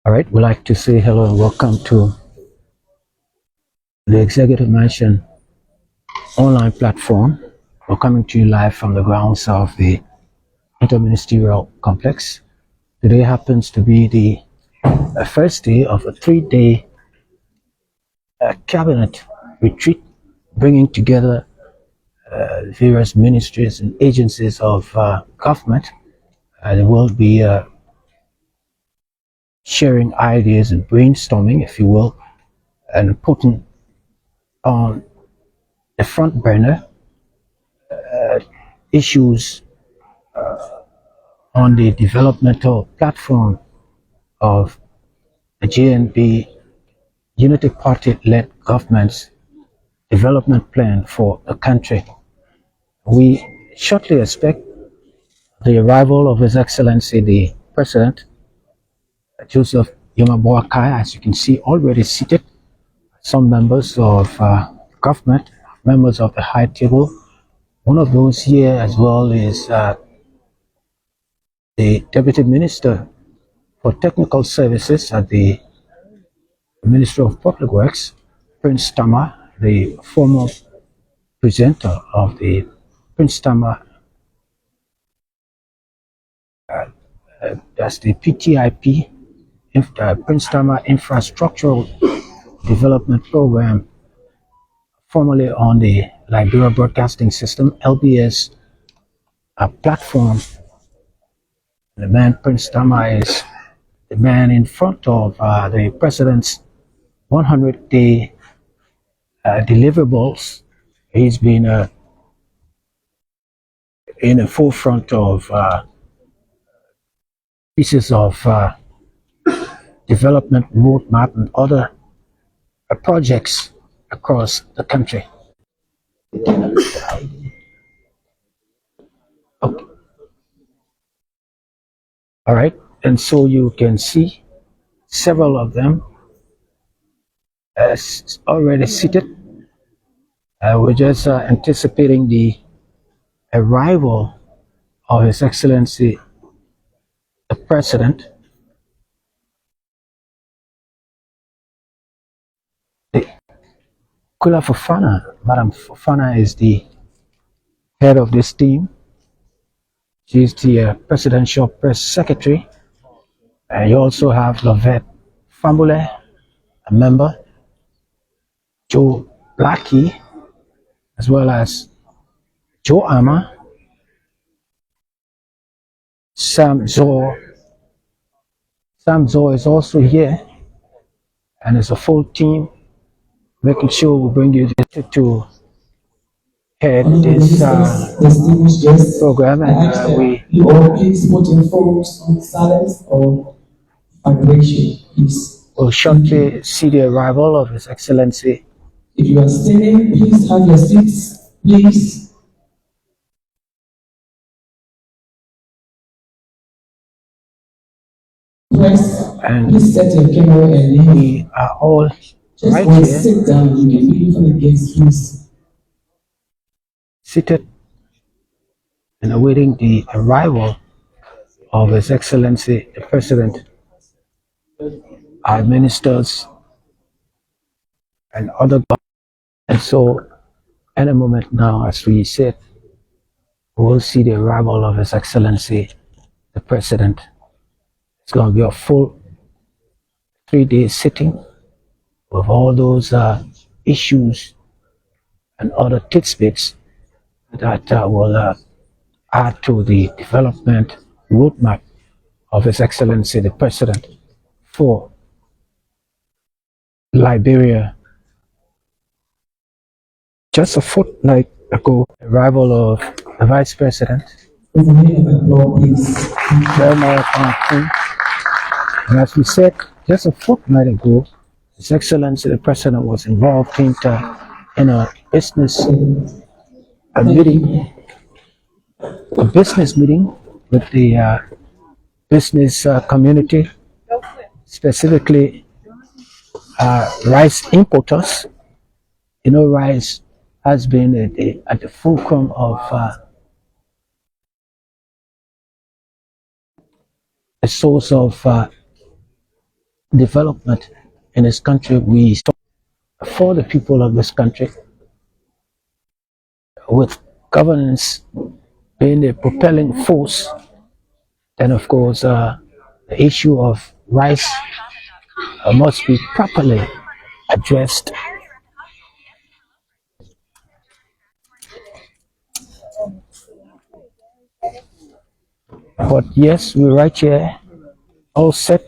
All right, we'd like to say hello and welcome to the Executive Mansion online platform. We're coming to you live from the grounds of the Interministerial Complex. Today happens to be the first day of a 3-day cabinet retreat, bringing together various ministries and agencies of government. They will be sharing ideas and brainstorming, if you will, and putting on the front burner issues on the developmental platform of the JNB Unity Party-led government's development plan for the country. We shortly expect the arrival of His Excellency the President, Joseph Boakai, as you can see, already seated. Some members of government, members of the high table. One of those here as well is the Deputy Minister for Technical Services at the Ministry of Public Works, Prince Tama, the former presenter of the Prince Tama, that's the PTIP, Prince Tama Infrastructural Development Program, formerly on the Liberia Broadcasting System, LBS platform. The man Prince Tama is the man in front of the President's 100-day deliverables. He's been in the forefront of pieces of development roadmap and other projects across the country. Okay. All right, and so you can see several of them already seated. We're just anticipating the arrival of His Excellency the President. Kula Fofana, Madam Fofana, is the head of this team. She's the Presidential Press Secretary. You also have Lovette Fambule, a member, Joe Blackie, as well as Joe Ama, Sam Zor. Sam Zor is also here, and it's a full team, making sure we bring you to head this program, and we all please put your phones on silence or vibration, please. will shortly see the arrival of His Excellency. If you are standing, please have your seats, please. And Please set your camera and leave. we are all Just right want to here, sit down. You can leave for the guests, please. seated and awaiting the arrival of His Excellency the President, our ministers, and other government. And so, any moment now, as we said, we will see the arrival of His Excellency the President. It's going to be a full 3-day sitting with all those issues and other tidbits that will add to the development roadmap of His Excellency the President for Liberia. Just a fortnight ago, arrival of the Vice President, Jeremiah Kong. And as we said, just a fortnight ago, His Excellency the President was involved in a business meeting with the business community, specifically rice importers. You know, rice has been at the fulcrum of a source of development in this country, we start for the people of this country, with governance being the propelling force. Then, of course, the issue of rice must be properly addressed. But yes, we're right here, all set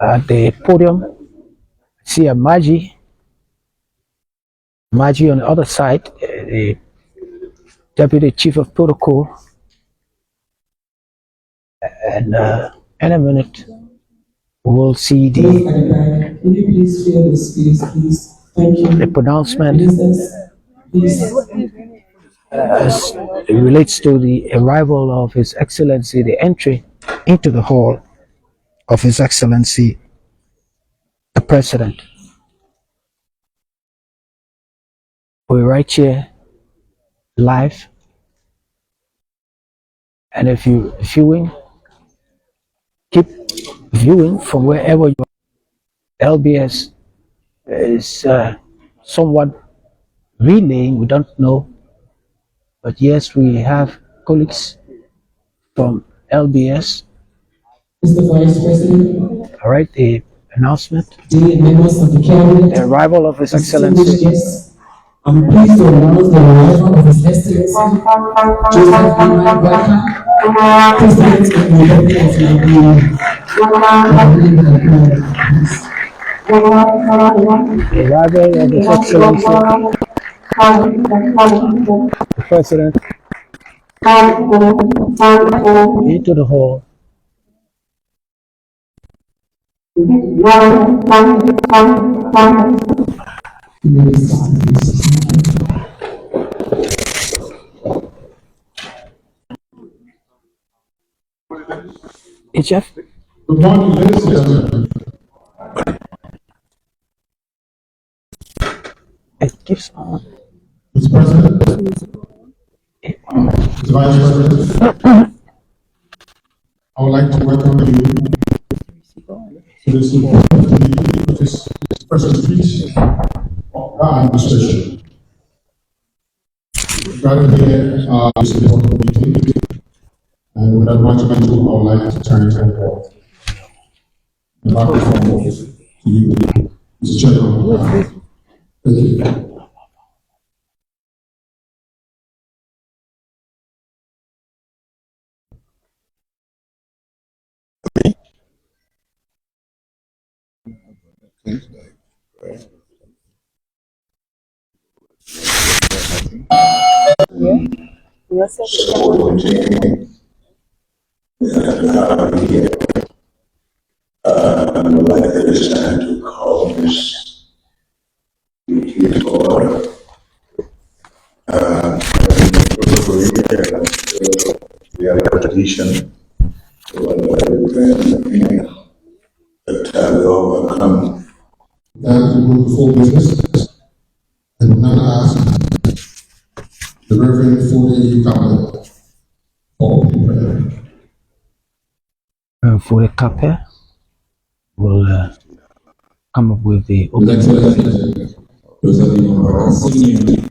at the podium. See a Maji on the other side, the Deputy Chief of Protocol. And in a minute, we'll see Can you please fill the space, please? Thank you. the pronouncement Please. as it relates to the arrival of His Excellency, the entry into the hall of His Excellency, the President. We're right here live, and if you're viewing, keep viewing from wherever you are. LBS is somewhat relaying, we don't know, but yes, we have colleagues from LBS. Mr. Vice President. All right, the announcement, Dear members of the Cabinet, the arrival of His Excellency. Guests, I'm pleased to announce the arrival of His Excellency Joseph Boakai, President of the Republic of Liberia. The arrival of His Excellency, the President, into the hall. Hey, Jeff. Good morning, ladies and gentlemen. It keeps on. Mr. President, Mr. Vice President, I would like to welcome you to this important this first speech of our administration. Gathered here this important meeting, and without much ado, I would like to turn it over the microphone to you, Mr. Chairman. Thank you. I would like at this time to call this meeting to order. We have a tradition that we overcome. That we move full business, and will now ask the Reverend Fode Kape for prayer. For the Kape, we'll come up with the His Excellency Joseph Senior,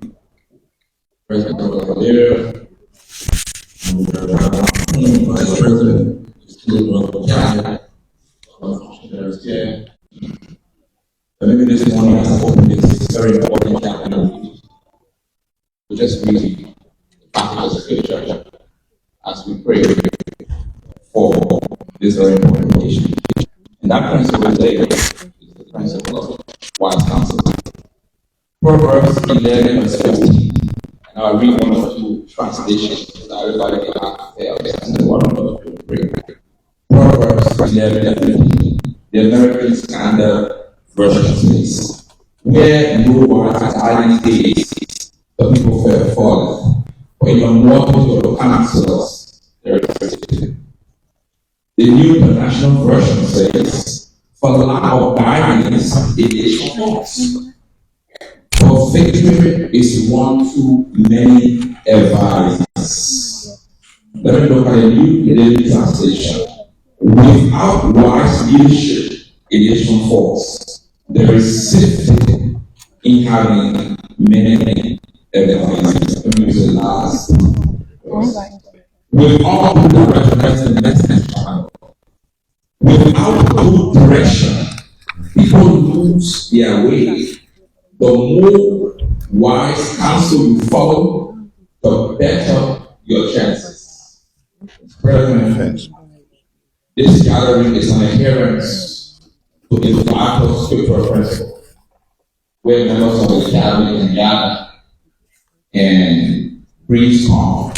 President of Liberia, Vice President, Student of China, functionaries here. But maybe this morning, as I open this very important chapter, we just read the passage of scripture as we pray for this very important occasion. And that principle today is the principle of wise counsel. Proverbs 11 verse 15. And I'll read one or two translations that everybody can have and the one or two bring. Proverbs 11 and 15. The American Standard Version says, where no wise are these days, the people fare fallen. For in the multitude of counselors, there is safety. The New International Version says, for the lack of guidance, it is false. For victory is won through many advisors. Let me look at the New Living Translation. Without wise leadership, aviation force, there is safety in having many airplanes. Let me use the last verse. With all the recognize the message channel. Without good direction, people lose their way. The more wise counsel you follow, the better your chances. Brethren, this gathering is an adherence to the fact of scriptural principle, where members of the cabinet can gather and brainstorm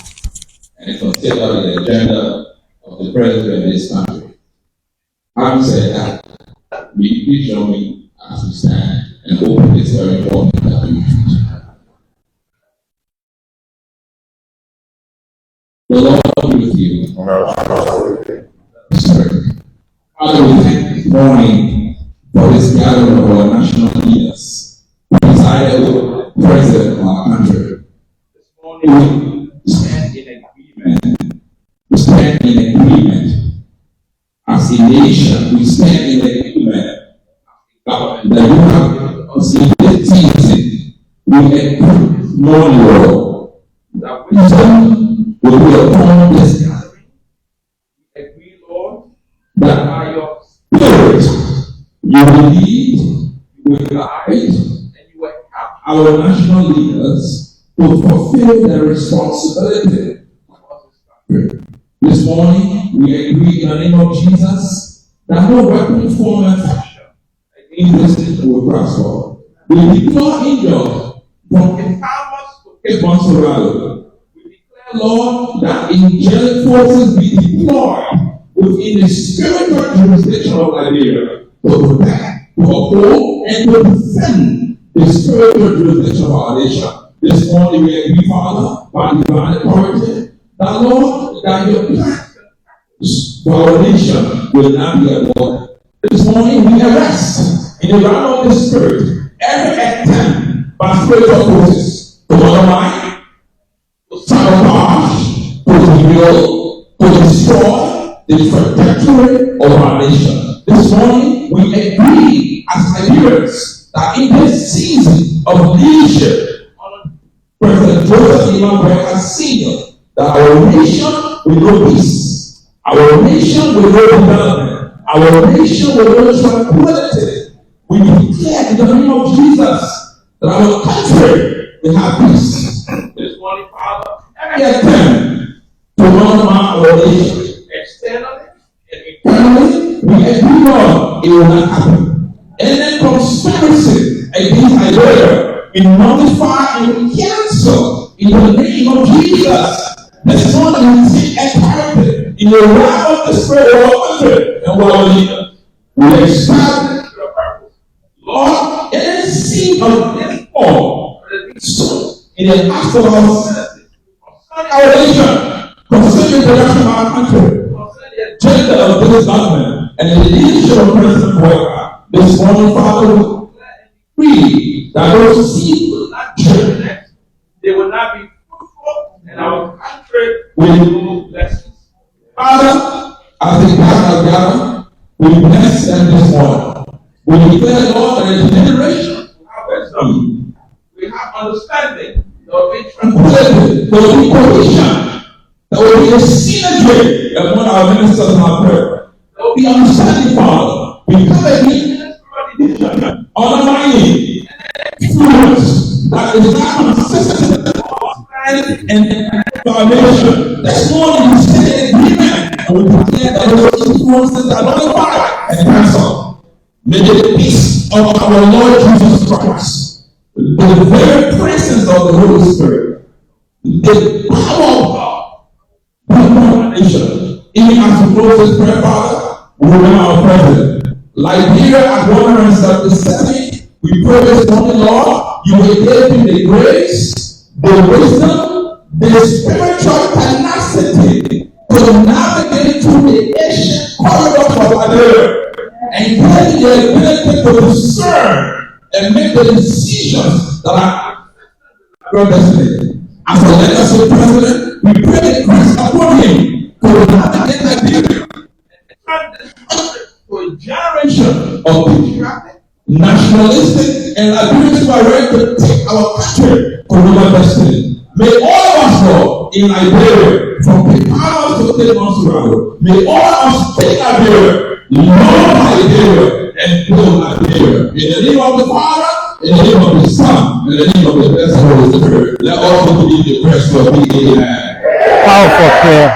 and consider the agenda of the president of this country. Having said that, please join me as we stand and open this very important document. The Lord be with you. Spirit. Father, we thank you this morning for this gathering of our national leaders, who decided the president of our country. This morning we stand in agreement. We stand in agreement. As a nation, we stand in agreement that you have us in this season. We agree, Lord, that wisdom will be upon this gathering. We agree, Lord, that by your Spirit you will lead, you will guide, and you will help our national leaders to fulfill their responsibility for this country. This morning, we agree in the name of Jesus that no weapon formed and fashion against this nation will prosper. We declare angels from Camus to Cape Monserrate. We declare, Lord, that angelic forces be deployed within the spiritual jurisdiction of Liberia to protect, to uphold, and to defend the spiritual jurisdiction of our nation. This morning, we agree, Father, by divine authority, that Lord, that your plans for our nation will not be aborted. This morning we arrest in the realm of the Spirit every attempt by spiritual forces to undermine, to sabotage, to reveal, to destroy the trajectory of our nation. This morning we agree as Liberians that in this season of leadership, President Joseph Boakai has seen that our nation will know peace, our nation will know development, our nation will know tranquility. We declare in the name of Jesus that our country will have peace. This morning, Father, every attempt to undermine our nation externally and internally, we agree on it will not happen. Any conspiracy against Liberia, we nullify and we cancel in the name of Jesus. This morning we take authority in the realm of the Spirit of our country and our leaders. We establish your purpose. Lord, any seed of this form that is sown in the hearts of our citizens, concerning our nation, concerning the direction of our country, concerning the agenda of this government, and the leadership of President Boakai. This morning, Father, we declare and decree that those seeds will not germinate, they will not be fruitful, and our country will lose blessings. Father, as the gather, we bless them this morning. We declare, Lord, that the generation will have wisdom, we have understanding, there will be tranquility, there will be cohesion, there will be a synergy among our ministers and our prayer. There will be understanding, Father. We come against division, undermining, influence that is not consistent with our plan and our nation. This morning we stand in agreement and we declare that those influences are nullified and cancelled. May the peace of our Lord Jesus Christ, the very presence of the Holy Spirit, the power of God, be upon our nation. Even as we close this prayer, Father, we remember our president. Liberia at 177, we pray this morning, Lord, you will give him the grace, the wisdom, the spiritual tenacity to navigate through the ancient corridors of Liberia and get the ability to discern and make the decisions that are your destiny. As a legacy president, we pray the grace upon him to navigate Liberia and turn this country to a generation of patriotic, nationalistic, and ability to take our country to global destiny. May all of us, Lord, in Liberia, from Pipava's to State Monserrat, may all of us take Liberia, love Liberia, and build Liberia. In the name of the Father, in the name of the Son, in the name of the blessed Holy Spirit, let all people be the press for me. Powerful prayer.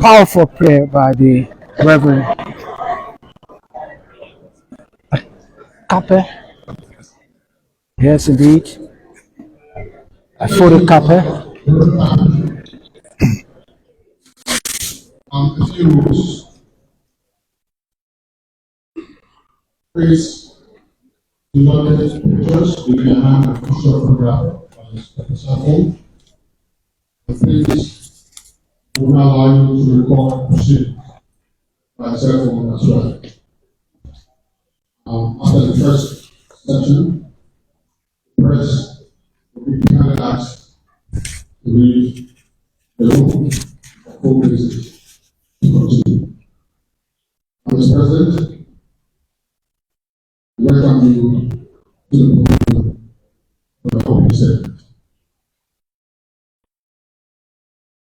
Powerful prayer by the Reverend Kape. Yes, indeed. For the Kape. A few rules. Please do not take pictures with your hand or picture photograph on the cell phone. And please do not allow you to record and proceed by cell phone as well. After the first section, the press will be kindly asked to leave the room for 4 minutes to continue. Mr. President, welcome you to the podium for the opening statement.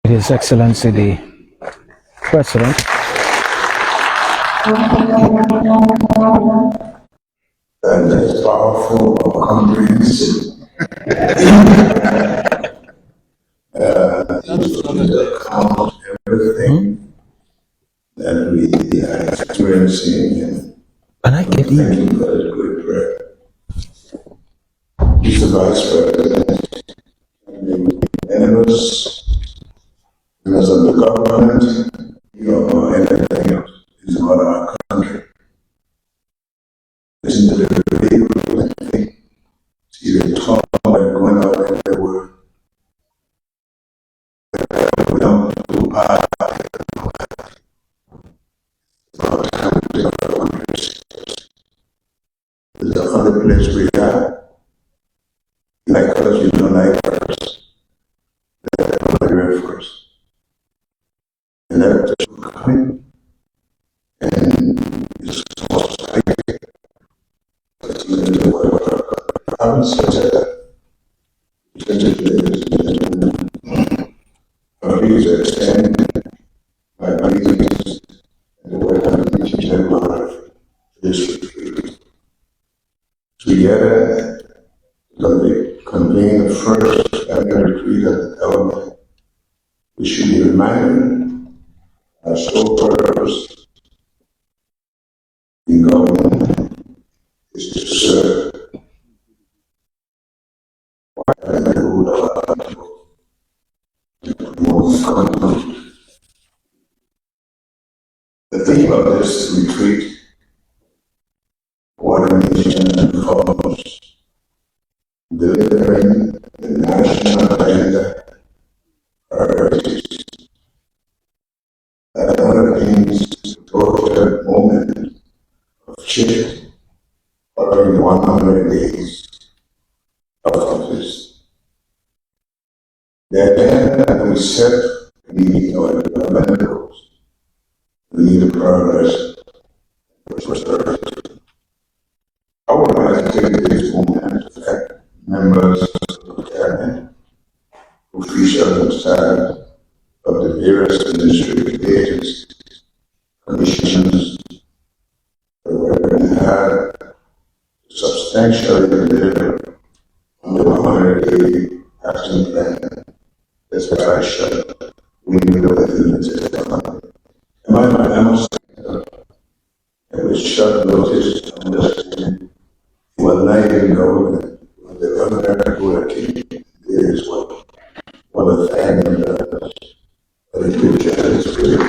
His Excellency the President. And that's powerful or comprehensive. Account everything that we are experiencing, and thank you for that good prayer. Mr. Vice President, members of the government, you don't know anything else. It's about our country. Listen to the people and think, see the talk going on in the world. We don't do part about time to take our countries. There's the other place we are. Like us, you don't like us. Like first. And that's coming. And it's almost like I would say that our views are extended by meetings and the way I'm teaching them about this retreat. Together, convene the first annual retreat of the government. We should be reminded our sole purpose in government is to serve and the good of our people, to promote content. The theme of this retreat, one nation and foremost, delivering the national agenda priorities that underpins the total moment of change following 100 days of office. The agenda that we set meet our development goals. We need to progress and prosperity. I would like to take this moment to thank members of the cabinet, officials inside of the various administrative agencies, commissions, that were working hard to substantially deliver on the 100-day action plan, despite shut window of limited economy. I must say that it was short notice to understand what night in government, when the governor who came there as well. One of the things for the future of this period.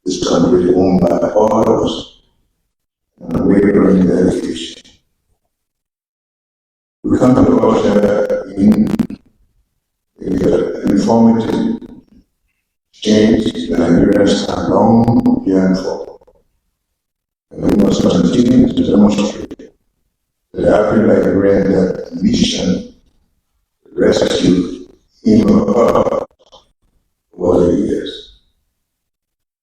This country is owned by all of us, and unwavering dedication. We come to culture in informative change that Nigerians have long yearned for. And we must continue to demonstrate that every Liberian that mission rescue him or her over the years.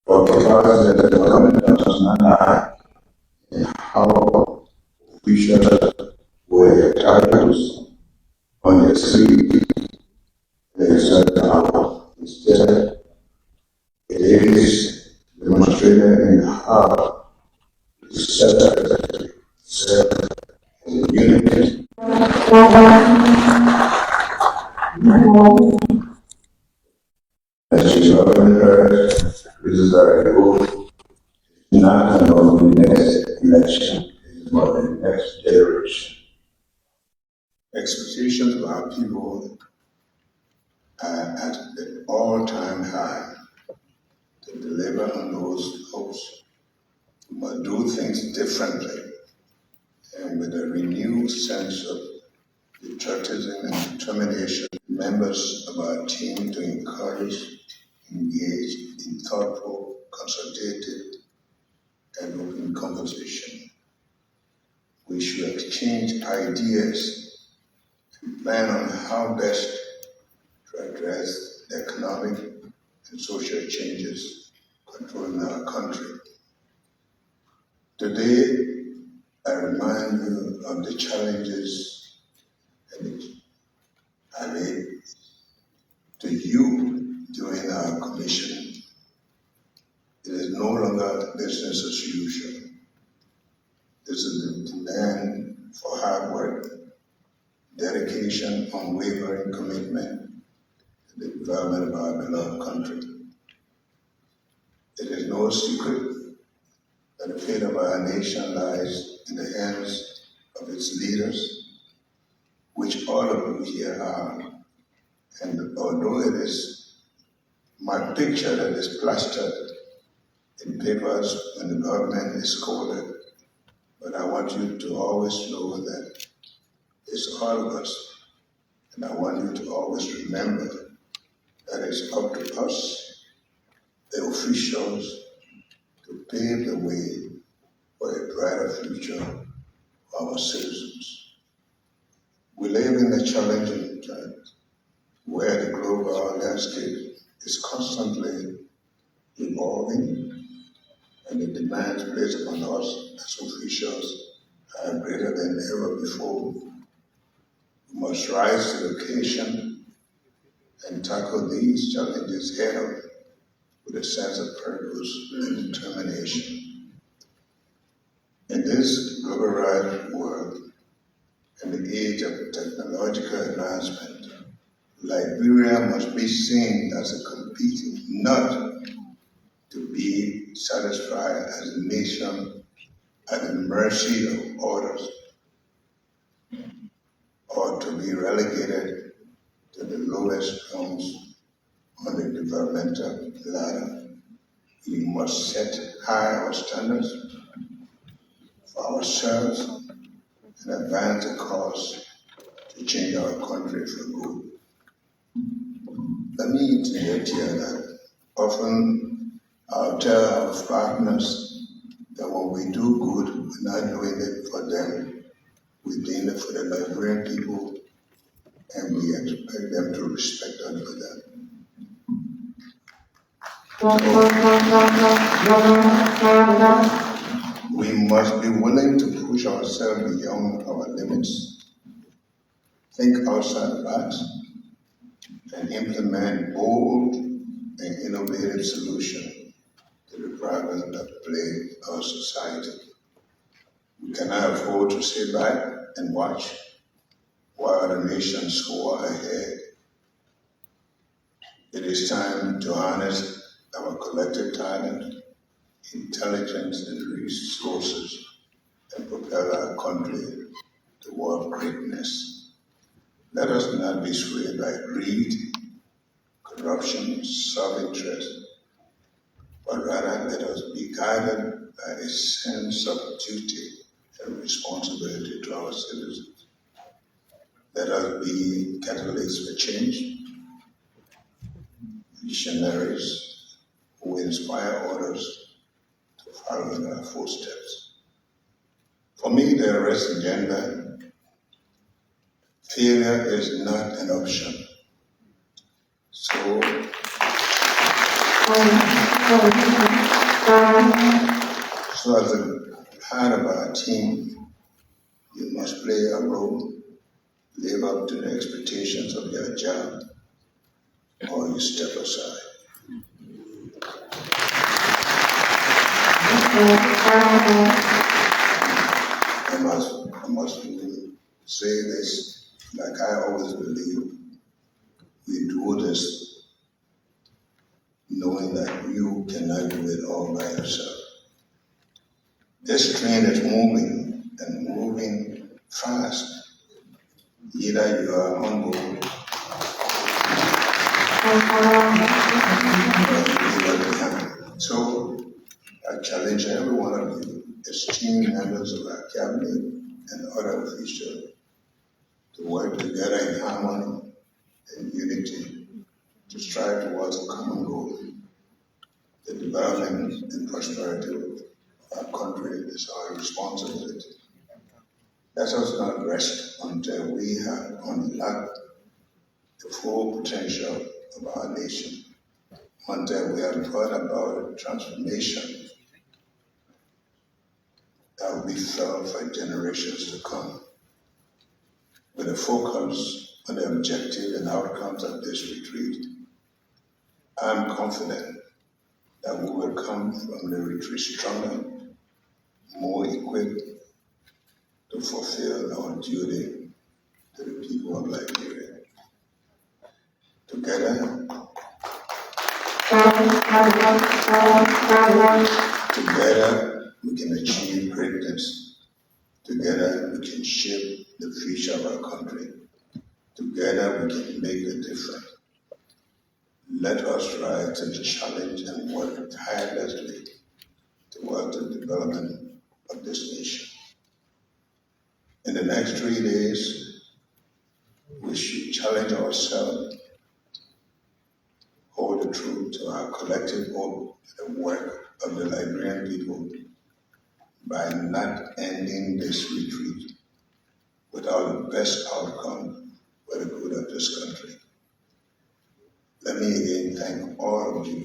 But because the government does not lie in how officials wear their titles on their sleeve, they serve power. Instead, it is demonstrated in how to serve as a unit. As you already heard, this is our goal, not only the next election, but the next generation. Expectations of our people are at an all-time high. To deliver on those hopes, we must do things differently and with a renewed sense of patriotism and determination. Members of our team to encourage, engage in thoughtful, consultative, and open conversation. We should exchange ideas and plan on how best to address the economic and social changes controlling our country. Today, I remind you of the challenges and I made to you during our commission. It is no longer business as usual. This is a demand for hard work, dedication, unwavering commitment to the development of our beloved country. It is no secret that the fate of our nation lies in the hands of its leaders, which all of you here are. And although it is my picture that is plastered in papers when the government is scolded, but I want you to always know that it's all of us. And I want you to always remember that it's up to us, the officials, to pave the way for a brighter future for our citizens. We live in a challenging time where the global landscape is constantly evolving and the demands placed upon us as officials are greater than ever before. We must rise to the occasion and tackle these challenges head on with a sense of purpose and determination. In this globalized world, in the age of technological advancement, Liberia must be seen as a competing, not to be satisfied as a nation at the mercy of others, or to be relegated to the lowest rungs on the developmental ladder. We must set high our standards for ourselves and advance the cause to change our country for good. Let me interject here that often I'll tell our partners that when we do good, we're not doing it for them. We're doing it for the Liberian people, and we expect them to respect us for that. We must be willing to push ourselves beyond our limits, think outside the box, and implement bold and innovative solutions to the problems that plague our society. We cannot afford to sit back and watch while other nations soar ahead. It is time to harness our collective talent, intelligence, and resources and propel our country toward greatness. Let us not be swayed by greed, corruption, self-interest, but rather let us be guided by a sense of duty and responsibility to our citizens. Let us be catalysts for change, visionaries who inspire others to follow in our footsteps. For me, the arrest agenda, failure is not an option. So So as a part of our team, you must play a role, live up to the expectations of your job, or you step aside. I must say this, like I always believe, we do this knowing that you cannot do it all by yourself. This train is moving and moving fast. Either you are on board or you are behind. So I challenge every one of you, esteemed members of our cabinet and other officials, to work together in harmony and unity to strive towards a common goal. The development and prosperity of our country is our responsibility. Let us not rest until we have unlocked the full potential of our nation, until we have brought about a transformation that will be felt for generations to come. With a focus on the objective and outcomes of this retreat, I am confident that we will come from the retreat stronger, more equipped to fulfill our duty to the people of Liberia. Together, we can achieve greatness. Together, we can shape the future of our country. Together, we can make a difference. Let us rise to the challenge and work tirelessly towards the development of this nation. In the next 3 days, we should challenge ourselves, hold the truth to our collective hope and the work of the Liberian people by not ending this retreat without the best outcome for the good of this country. Let me again thank all of you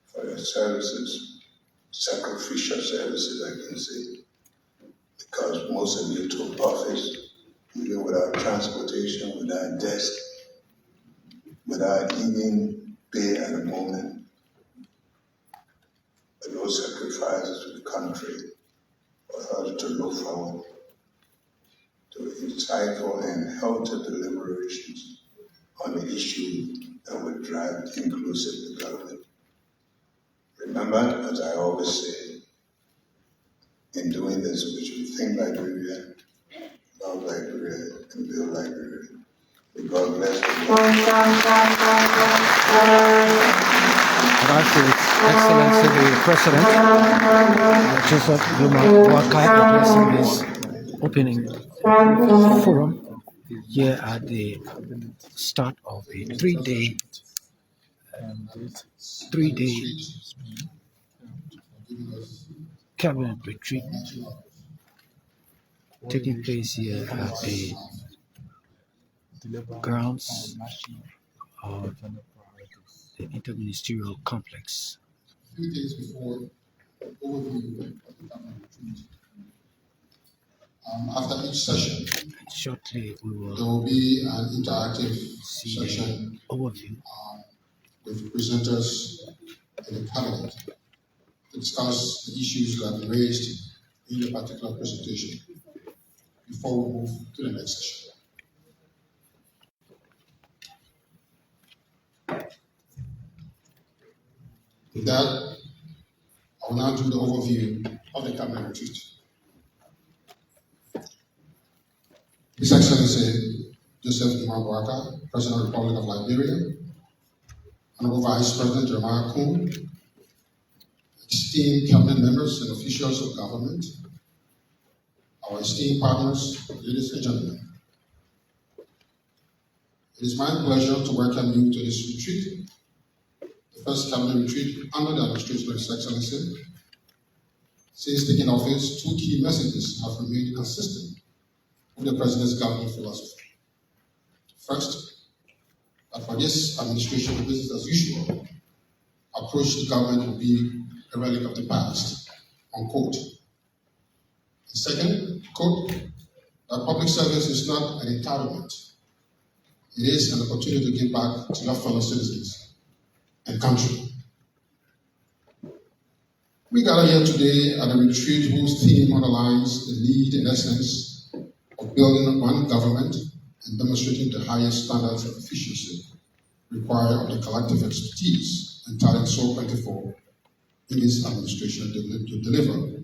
for your services, sacrificial services, I can say, because most of you took office even without transportation, without desk, without even pay at the moment. But those sacrifices to the country for us to look forward to insightful and healthy deliberations on the issue that would drive inclusive development. Remember, as I always say, in doing this, we should think Liberia, love Liberia, and build Liberia. May God bless you. Excellency the President, Joseph Boakai, addressing this opening forum here at the start of a three-day cabinet retreat taking place here at the grounds of the interministerial complex. A few days before overview of the cabinet retreat. After each session, Shortly we there will will be an interactive see session the overview with presenters in the cabinet to discuss the issues that are raised in the particular presentation before we move to the next session. With that, I will now do the overview of the cabinet retreat. His Excellency Joseph Boakai, President of the Republic of Liberia, Honorable Vice President Jeremiah Kuhn, esteemed cabinet members and officials of government, our esteemed partners, ladies and gentlemen. It is my pleasure to welcome you to this retreat, the first cabinet retreat under the administration of His Excellency. Since taking office, two key messages have remained consistent with the President's government philosophy. First, that for this administration, business as usual approach the government will be a relic of the past, unquote. The second, quote, that public service is not an entitlement. It is an opportunity to give back to your fellow citizens and country. We gather here today at a retreat whose theme underlines the need, in essence, of building one government and demonstrating the highest standards of efficiency required of the collective expertise and talent so plentiful in this administration to deliver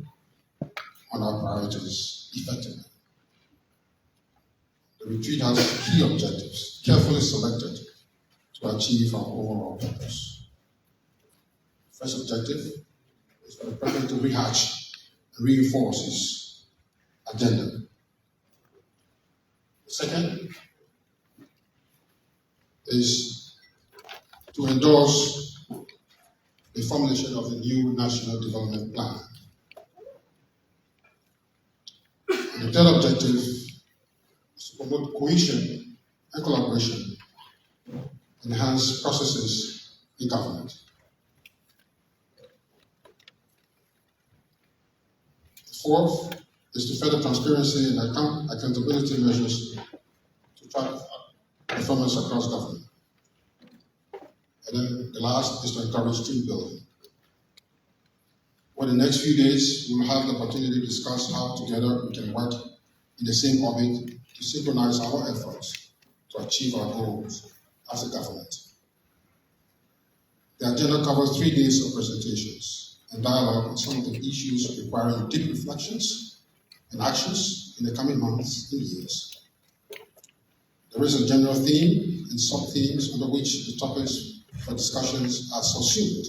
on our priorities effectively. The retreat has key objectives, carefully selected to achieve our overall purpose. First objective is for the President to rehatch and reinforce his agenda. The second is to endorse the formulation of the new National Development Plan. And the third objective is to promote cohesion and collaboration, enhance processes in government. The fourth is to further transparency and accountability measures to track performance across government. And then the last is to encourage team building. For the next few days, we will have the opportunity to discuss how together we can work in the same orbit to synchronize our efforts to achieve our goals as a government. The agenda covers 3 days of presentations and dialogue on some of the issues requiring deep reflections and actions in the coming months and years. There is a general theme and sub-themes under which the topics for discussions are subsumed.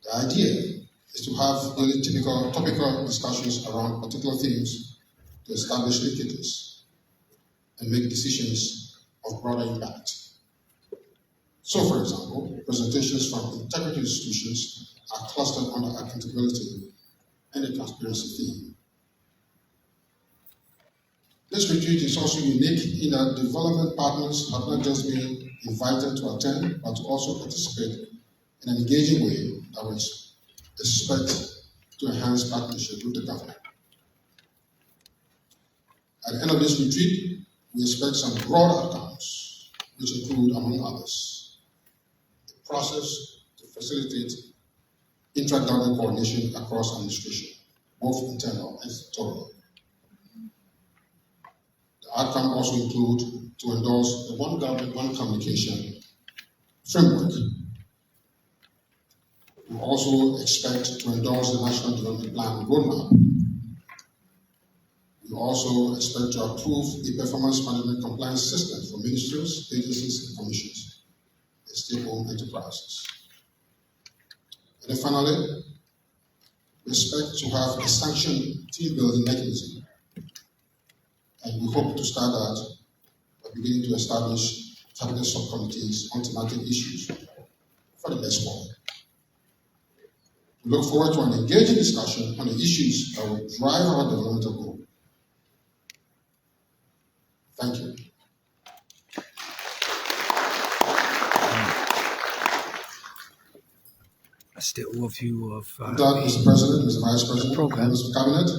The idea is to have really topical discussions around particular themes to establish linkages and make decisions of broader impact. So, for example, presentations from integrity institutions are clustered under accountability and the transparency theme. This retreat is also unique in that development partners have not just been invited to attend, but to also participate in an engaging way that will expect to enhance partnership with the government. At the end of this retreat, we expect some broad outcomes, which include, among others, the process to facilitate intra-government coordination across administration, both internal and sectoral. The outcome also include to endorse the One Government, One Communication framework. We also expect to endorse the National Development Plan roadmap. We also expect to approve the performance management compliance system for ministries, agencies, and commissions, and state-owned enterprises. And then finally, we expect to have a sanctioned team-building mechanism. And we hope to start that by beginning to establish cabinet subcommittees on thematic issues for the next quarter. We look forward to an engaging discussion on the issues that will drive our developmental goal. Thank you. That's the overview of That, Mr. President, Mr. Vice President, program. members of Cabinet.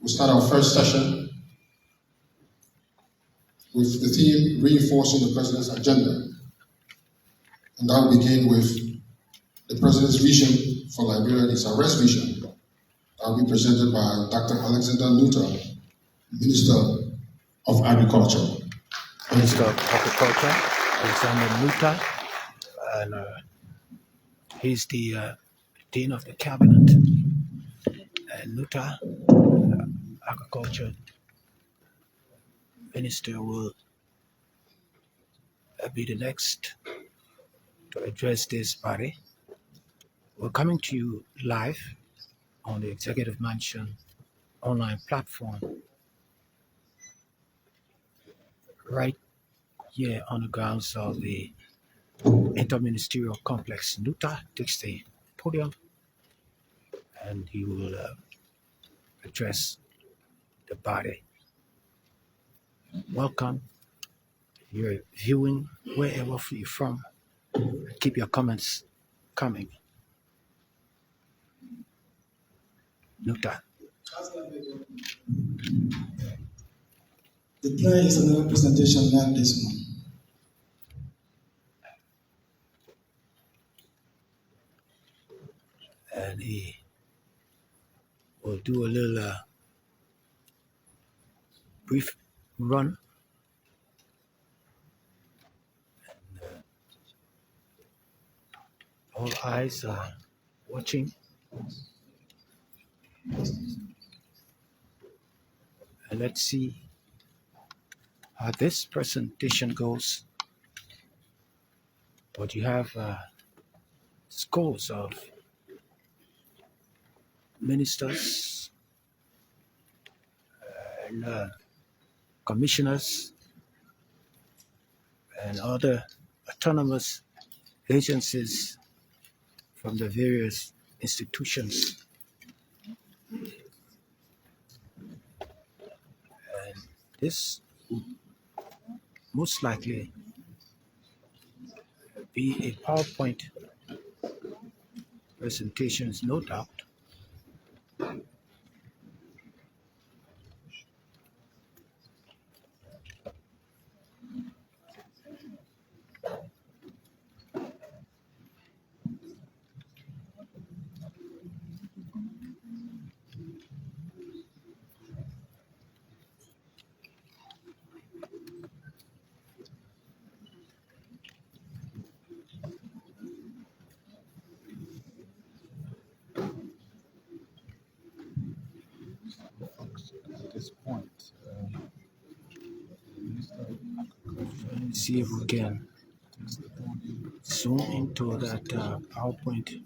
We start our first session with the theme reinforcing the President's agenda. And that will begin with the President's vision for Liberia and its arrest vision. That will be presented by Dr. Alexander Nuta, Minister of Agriculture. Minister of Agriculture, Alexander Nuta, and he's the Dean of the Cabinet. And Nuta, Agriculture Minister, will be the next to address this body. We're coming to you live on the Executive Mansion online platform, right here on the grounds of the Interministerial Complex. Nuta takes the podium and he will address the body. Welcome. You're viewing wherever you're from. Keep your comments coming. Nuta. The plan is another presentation, not this one. And he will do a little brief run. All eyes are watching. And let's see how this presentation goes. But you have scores of ministers and commissioners and other autonomous agencies from the various institutions. And this would most likely be a PowerPoint presentation, no doubt. At this point, the Minister of Agriculture Let me see if we can takes the podium. zoom into that PowerPoint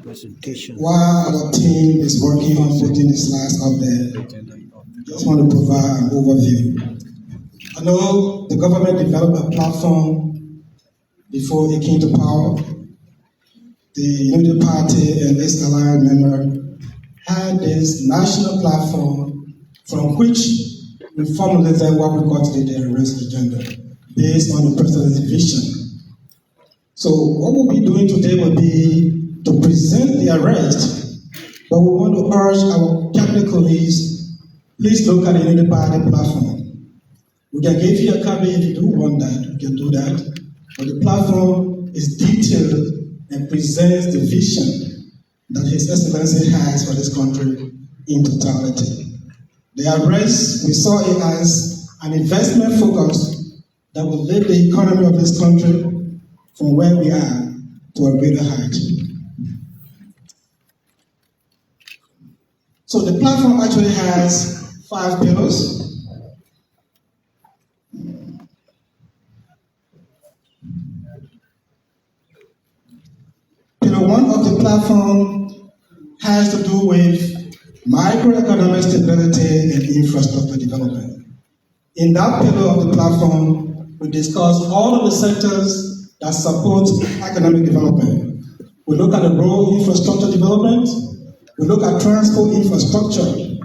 presentation. While our team is working on putting the slides up there, Agenda of the just want to provide an overview. I know the government developed a platform before it came to power. The Unity Party and its alliance member had this national platform from which we formulated what we call today the arrest agenda, based on the president's vision. So what we'll be doing today will be to present the arrest, but we want to urge our cabinet colleagues, please look at the Unity Party platform. We can give you a copy if you do want that, we can do that. But the platform is detailed and presents the vision that His Excellency has for this country in totality. The arrest, we saw it as an investment focus that will lift the economy of this country from where we are to a greater height. So the platform actually has 5 pillars. Pillar 1 of the platform has to do with microeconomic stability and infrastructure development. In that pillar of the platform, we discuss all of the sectors that support economic development. We look at the road infrastructure development, we look at transport infrastructure,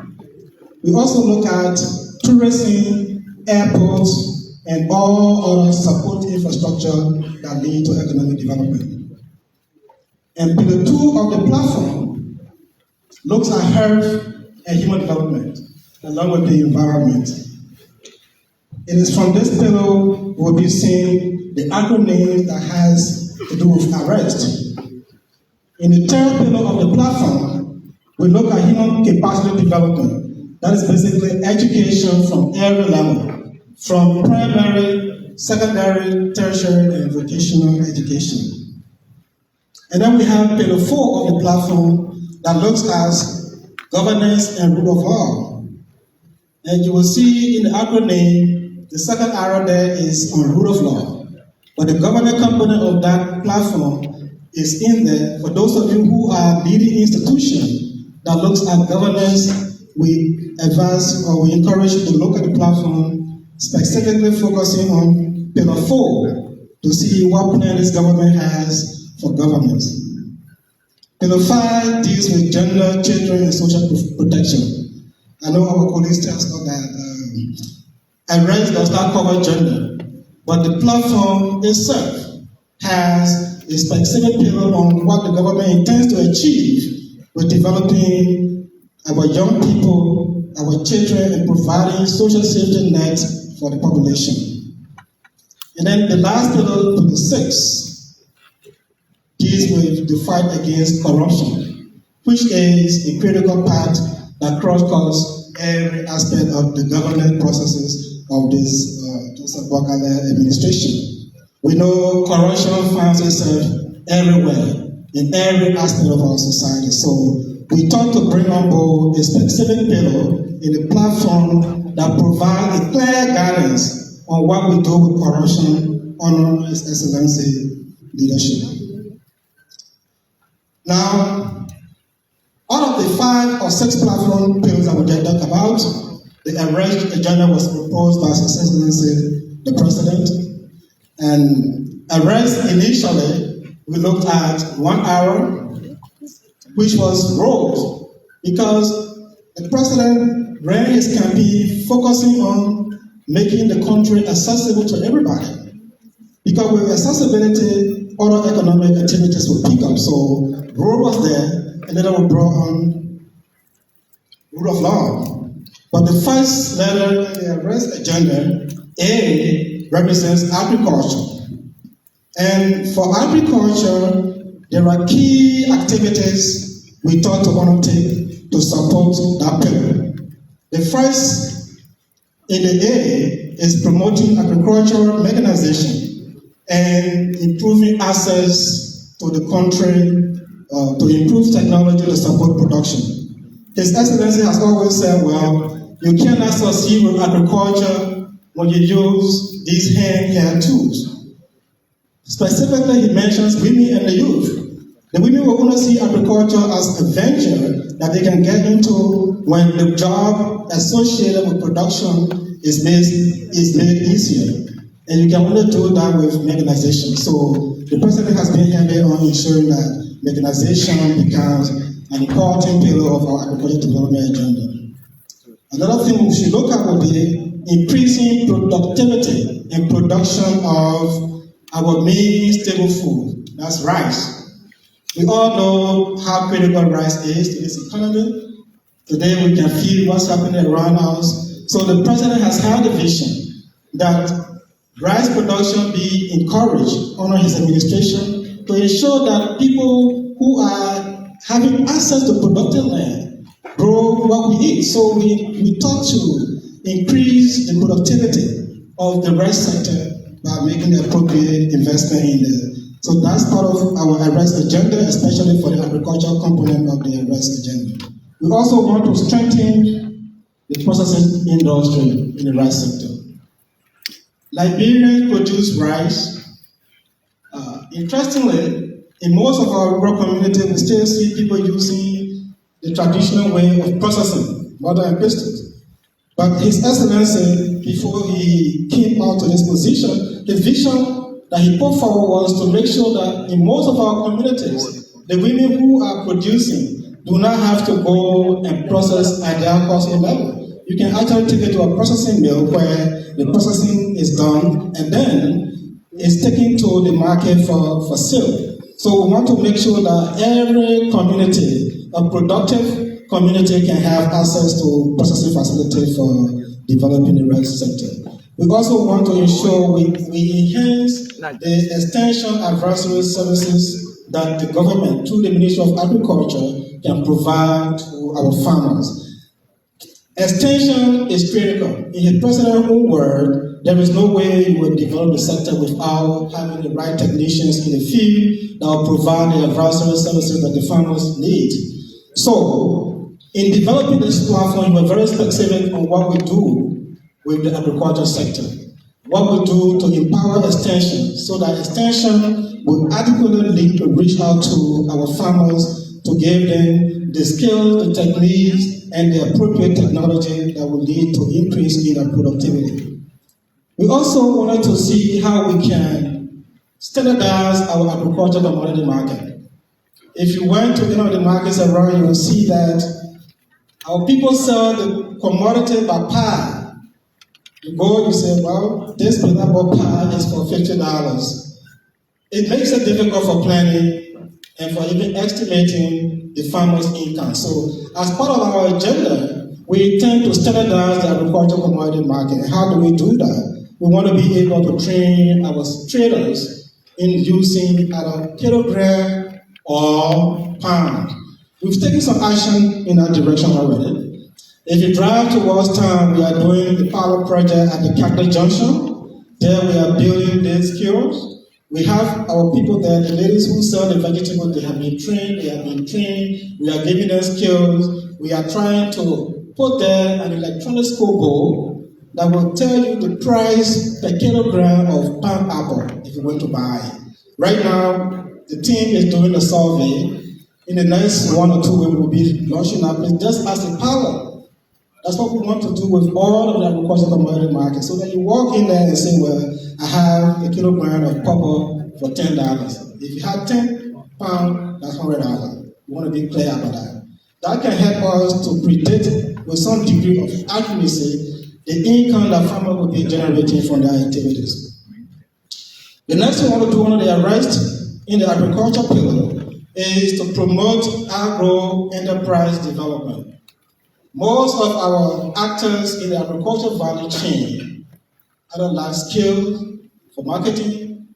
we also look at tourism, airports, and all other support infrastructure that lead to economic development. And pillar 2 of the platform looks at health and human development, along with the environment. It is from this pillar we'll be seeing the acronym that has to do with arrest. In the 3rd pillar of the platform, we look at human capacity development. That is basically education from every level, from primary, secondary, tertiary, and vocational education. And then we have pillar 4 of the platform that looks at governance and rule of law. And you will see in the acronym, the second arrow there is on rule of law. But the governance component of that platform is in there. For those of you who are leading institutions that looks at governance, we advise or we encourage you to look at the platform, specifically focusing on pillar 4 to see what plan this government has for governance. Pillar 5 deals with gender, children, and social protection. I know our colleagues tell us that arrest does not cover gender, but the platform itself has a specific pillar on what the government intends to achieve with developing our young people, our children, and providing social safety nets for the population. And then the last pillar, pillar 6, deals with the fight against corruption, which is a critical part that cross-cuts every aspect of the government processes of this Joseph Boakai administration. We know corruption finds itself everywhere, in every aspect of our society. So we thought to bring on board a specific pillar in a platform that provides a clear guidance on what we do with corruption under His Excellency leadership. Now, out of the 5 or 6 platform pillars that we just talked about, the arranged agenda was proposed by His Excellency the President. And arrest initially, we looked at 1 hour, which was rolled because the President ran his campaign focusing on making the country accessible to everybody. Because with accessibility, other economic activities will pick up. So road was there, and then we brought on rule of law. But the first letter in the arrest agenda, A, represents agriculture. And for agriculture, there are key activities we thought to undertake to support that pillar. The first in the A is promoting agricultural mechanization and improving access to the country to improve technology to support production. His Excellency has always said, well, you cannot succeed with agriculture when you use these handheld tools. Specifically, he mentions women and the youth. The women will only see agriculture as a venture that they can get into when the job associated with production is made easier. And you can only do that with mechanization. So the President has been heavy on ensuring that mechanization becomes an important pillar of our agricultural development agenda. Another thing we should look at will be increasing productivity and production of our main staple food, that's rice. We all know how critical rice is to this economy. Today we can feel what's happening around us. So the President has had a vision that rice production be encouraged under his administration to ensure that people who are having access to productive land grow what we eat. So we thought to increase the productivity of the rice sector by making the appropriate investment in the. So that's part of our arrest agenda, especially for the agricultural component of the arrest agenda. We also want to strengthen the processing industry in the rice sector. Liberians produce rice. Interestingly, in most of our rural communities, we still see people using the traditional way of processing, mortar and pestle. But His Excellency, before he came out to this position, the vision that he put forward was to make sure that in most of our communities, the women who are producing do not have to go and process at their household level. You can actually take it to a processing mill where the processing is done and then it's taken to the market for sale. So we want to make sure that every community, a productive community, can have access to processing facility for developing the rice sector. We also want to ensure we enhance the extension advisory services that the government, through the Ministry of Agriculture, can provide to our farmers. Extension is critical. In the President's own word, there is no way you will develop the sector without having the right technicians in the field that will provide the advisory services that the farmers need. So, in developing this platform, we were very specific on what we do with the agriculture sector. What we do to empower extension so that extension will adequately reach out to our farmers to give them the skills, the techniques, and the appropriate technology that will lead to increase in our productivity. We also wanted to see how we can standardize our agricultural commodity market. If you went to any of the markets around, you will see that our people sell the commodity by pound. You go, you say, well, this pineapple pie is for $50. It makes it difficult for planning and for even estimating the farmer's income. So as part of our agenda, we intend to standardize the agricultural commodity market. And how do we do that? We want to be able to train our traders in using either kilogram or pound. We've taken some action in that direction already. If you drive towards town, we are doing the pilot project at the Catholic Junction. There we are building these skills. We have our people there, the ladies who sell the vegetables, they have been trained. We are giving them skills. We are trying to put there an electronic scoreboard that will tell you the price per kilogram of palm apple if you want to buy it. Right now, the team is doing a survey. In the next 1 or 2 weeks, we will be launching up just as a pilot. That's what we want to do with all of the agricultural commodity market, so that you walk in there and say, well, I have a kilogram of purple for $10. If you have 10 pounds, that's $100. We want to be clear about that. That can help us to predict with some degree of accuracy the income that farmers will be generating from their activities. The next thing we want to do under the arrest in the agriculture pillar is to promote agro-enterprise development. Most of our actors in the agricultural value chain either lack skills for marketing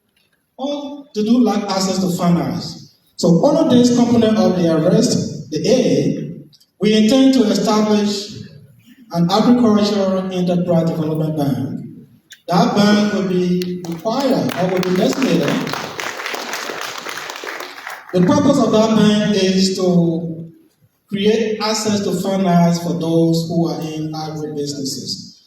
or they do lack access to finance. So under this component of the arrest, the A, we intend to establish an agricultural enterprise development bank. That bank will be required or will be designated. The purpose of that bank is to create access to finance for those who are in agribusinesses.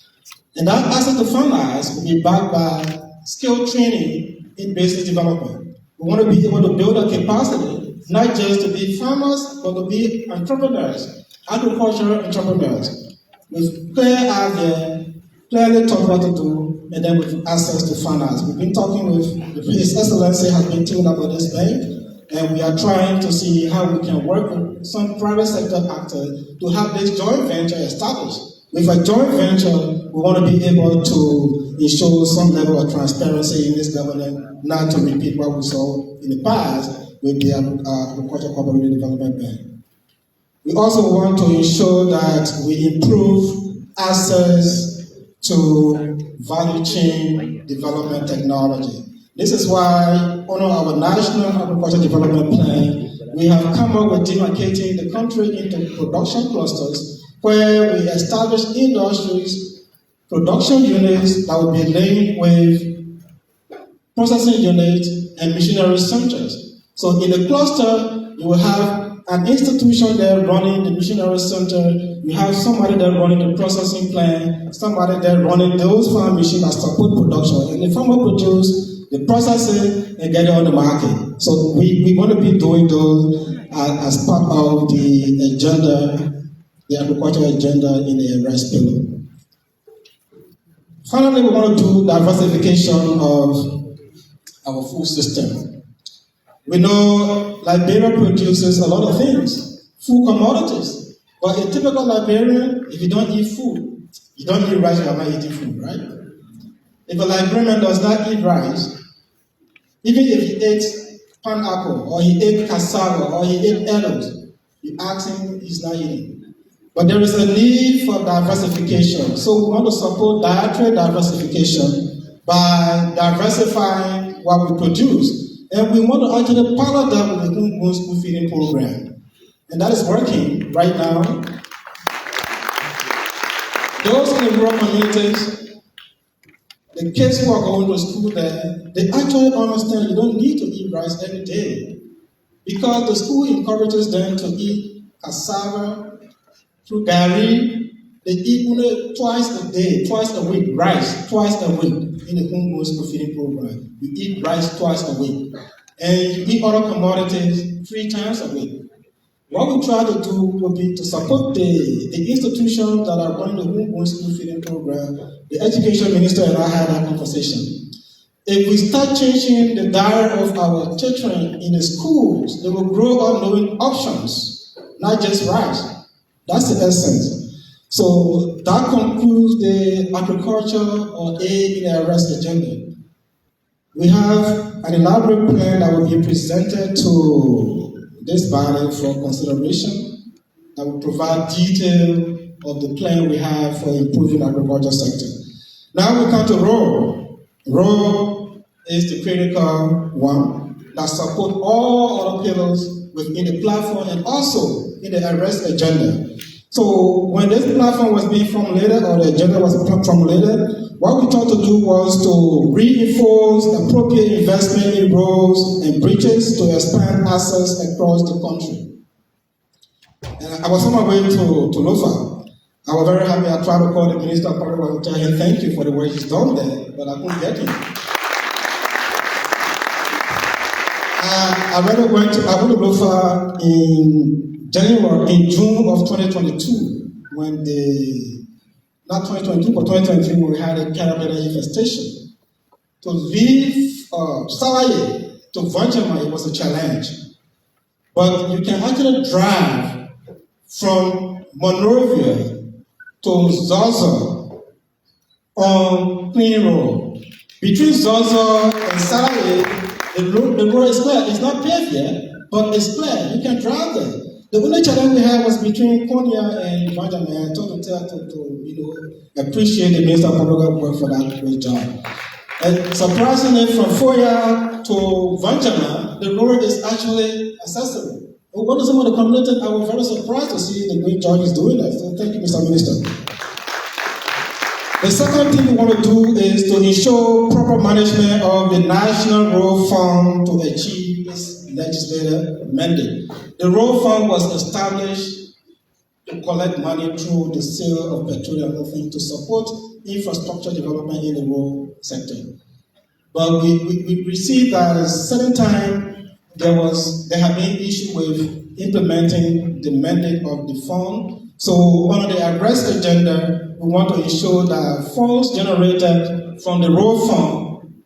And that access to finance will be backed by skill training in business development. We want to be able to build a capacity, not just to be farmers, but to be entrepreneurs, agricultural entrepreneurs, with clear idea, clearly taught what to do, and then with access to finance. We've been talking with His Excellency has been teaming up with this bank, and we are trying to see how we can work with some private sector actors to have this joint venture established. With a joint venture, we want to be able to ensure some level of transparency in this government, not to repeat what we saw in the past with the Agricultural Cooperative Development Bank. We also want to ensure that we improve access to value chain development technology. This is why, under our National Agricultural Development Plan, we have come up with demarcating the country into production clusters where we establish industries, production units that will be linked with processing units and machinery centers. So in the cluster, you will have an institution there running the machinery center, you have somebody there running the processing plant, somebody there running those farm machines that support production, and the farmer produce the processing and get it on the market. So we want to be doing those as part of the agenda, the agricultural agenda in the arrest pillar. Finally, we want to do diversification of our food system. We know Liberia produces a lot of things, food commodities. But a typical Liberian, if you don't eat food, you don't eat rice, you are not eating food, right? If a Liberian does not eat rice, even if he ate pineapple, or he ate cassava, or he ate edibles, you ask him, he's not eating. But there is a need for diversification. So we want to support dietary diversification by diversifying what we produce. And we want to actually pilot that with the Homegrown School Feeding Program. And that is working right now. Those in the rural communities, the kids who are going to school there, they actually understand you don't need to eat rice every day. Because the school encourages them to eat cassava, through gari. They eat only twice a day, twice a week, rice, twice a week in the Homegrown School Feeding Program. You eat rice twice a week. And you eat other commodities 3 times a week. What we try to do will be to support the institutions that are running the Homegrown School Feeding Program. The education minister and I had that conversation. If we start changing the diet of our children in the schools, they will grow up knowing options, not just rice. That's the essence. So that concludes the agriculture or aid in the arrest agenda. We have an elaborate plan that will be presented to this body for consideration that will provide detail of the plan we have for improving the agriculture sector. Now we come to ROAD. ROAD is the critical one that supports all other pillars within the platform and also in the arrest agenda. So when this platform was being formulated or the agenda was formulated, what we thought to do was to reinforce appropriate investment in roads and bridges to expand access across the country. And I was on my way to Lofa. I was very happy. I tried to call the Minister of Public Works and tell him thank you for the work he's done there, but I couldn't get him. I went to Lofa in June of 2022 when not 2022, but 2023, when we had a caterpillar infestation. To leave Salaye to Vanjama, it was a challenge. But you can actually drive from Monrovia to Zaza on Queen Road. Between Zaza and Salaye, the road is clear. It's not paved yet, but it's clear. You can drive there. The only challenge we had was between Konya and Vanjama. I told the to appreciate the Minister of Public Works for that great job. And surprisingly, from Foya to Vanjama, the road is actually accessible. What is some of the community? I was very surprised to see the great job he's doing that. So thank you, Mr. Minister. The second thing we want to do is to ensure proper management of the National Road Fund to achieve this legislative mandate. The road fund was established to collect money through the sale of petroleum and things to support infrastructure development in the road sector. But we received that at a certain time there have been issue with implementing the mandate of the fund. So on the arrest agenda, we want to ensure that funds generated from the road fund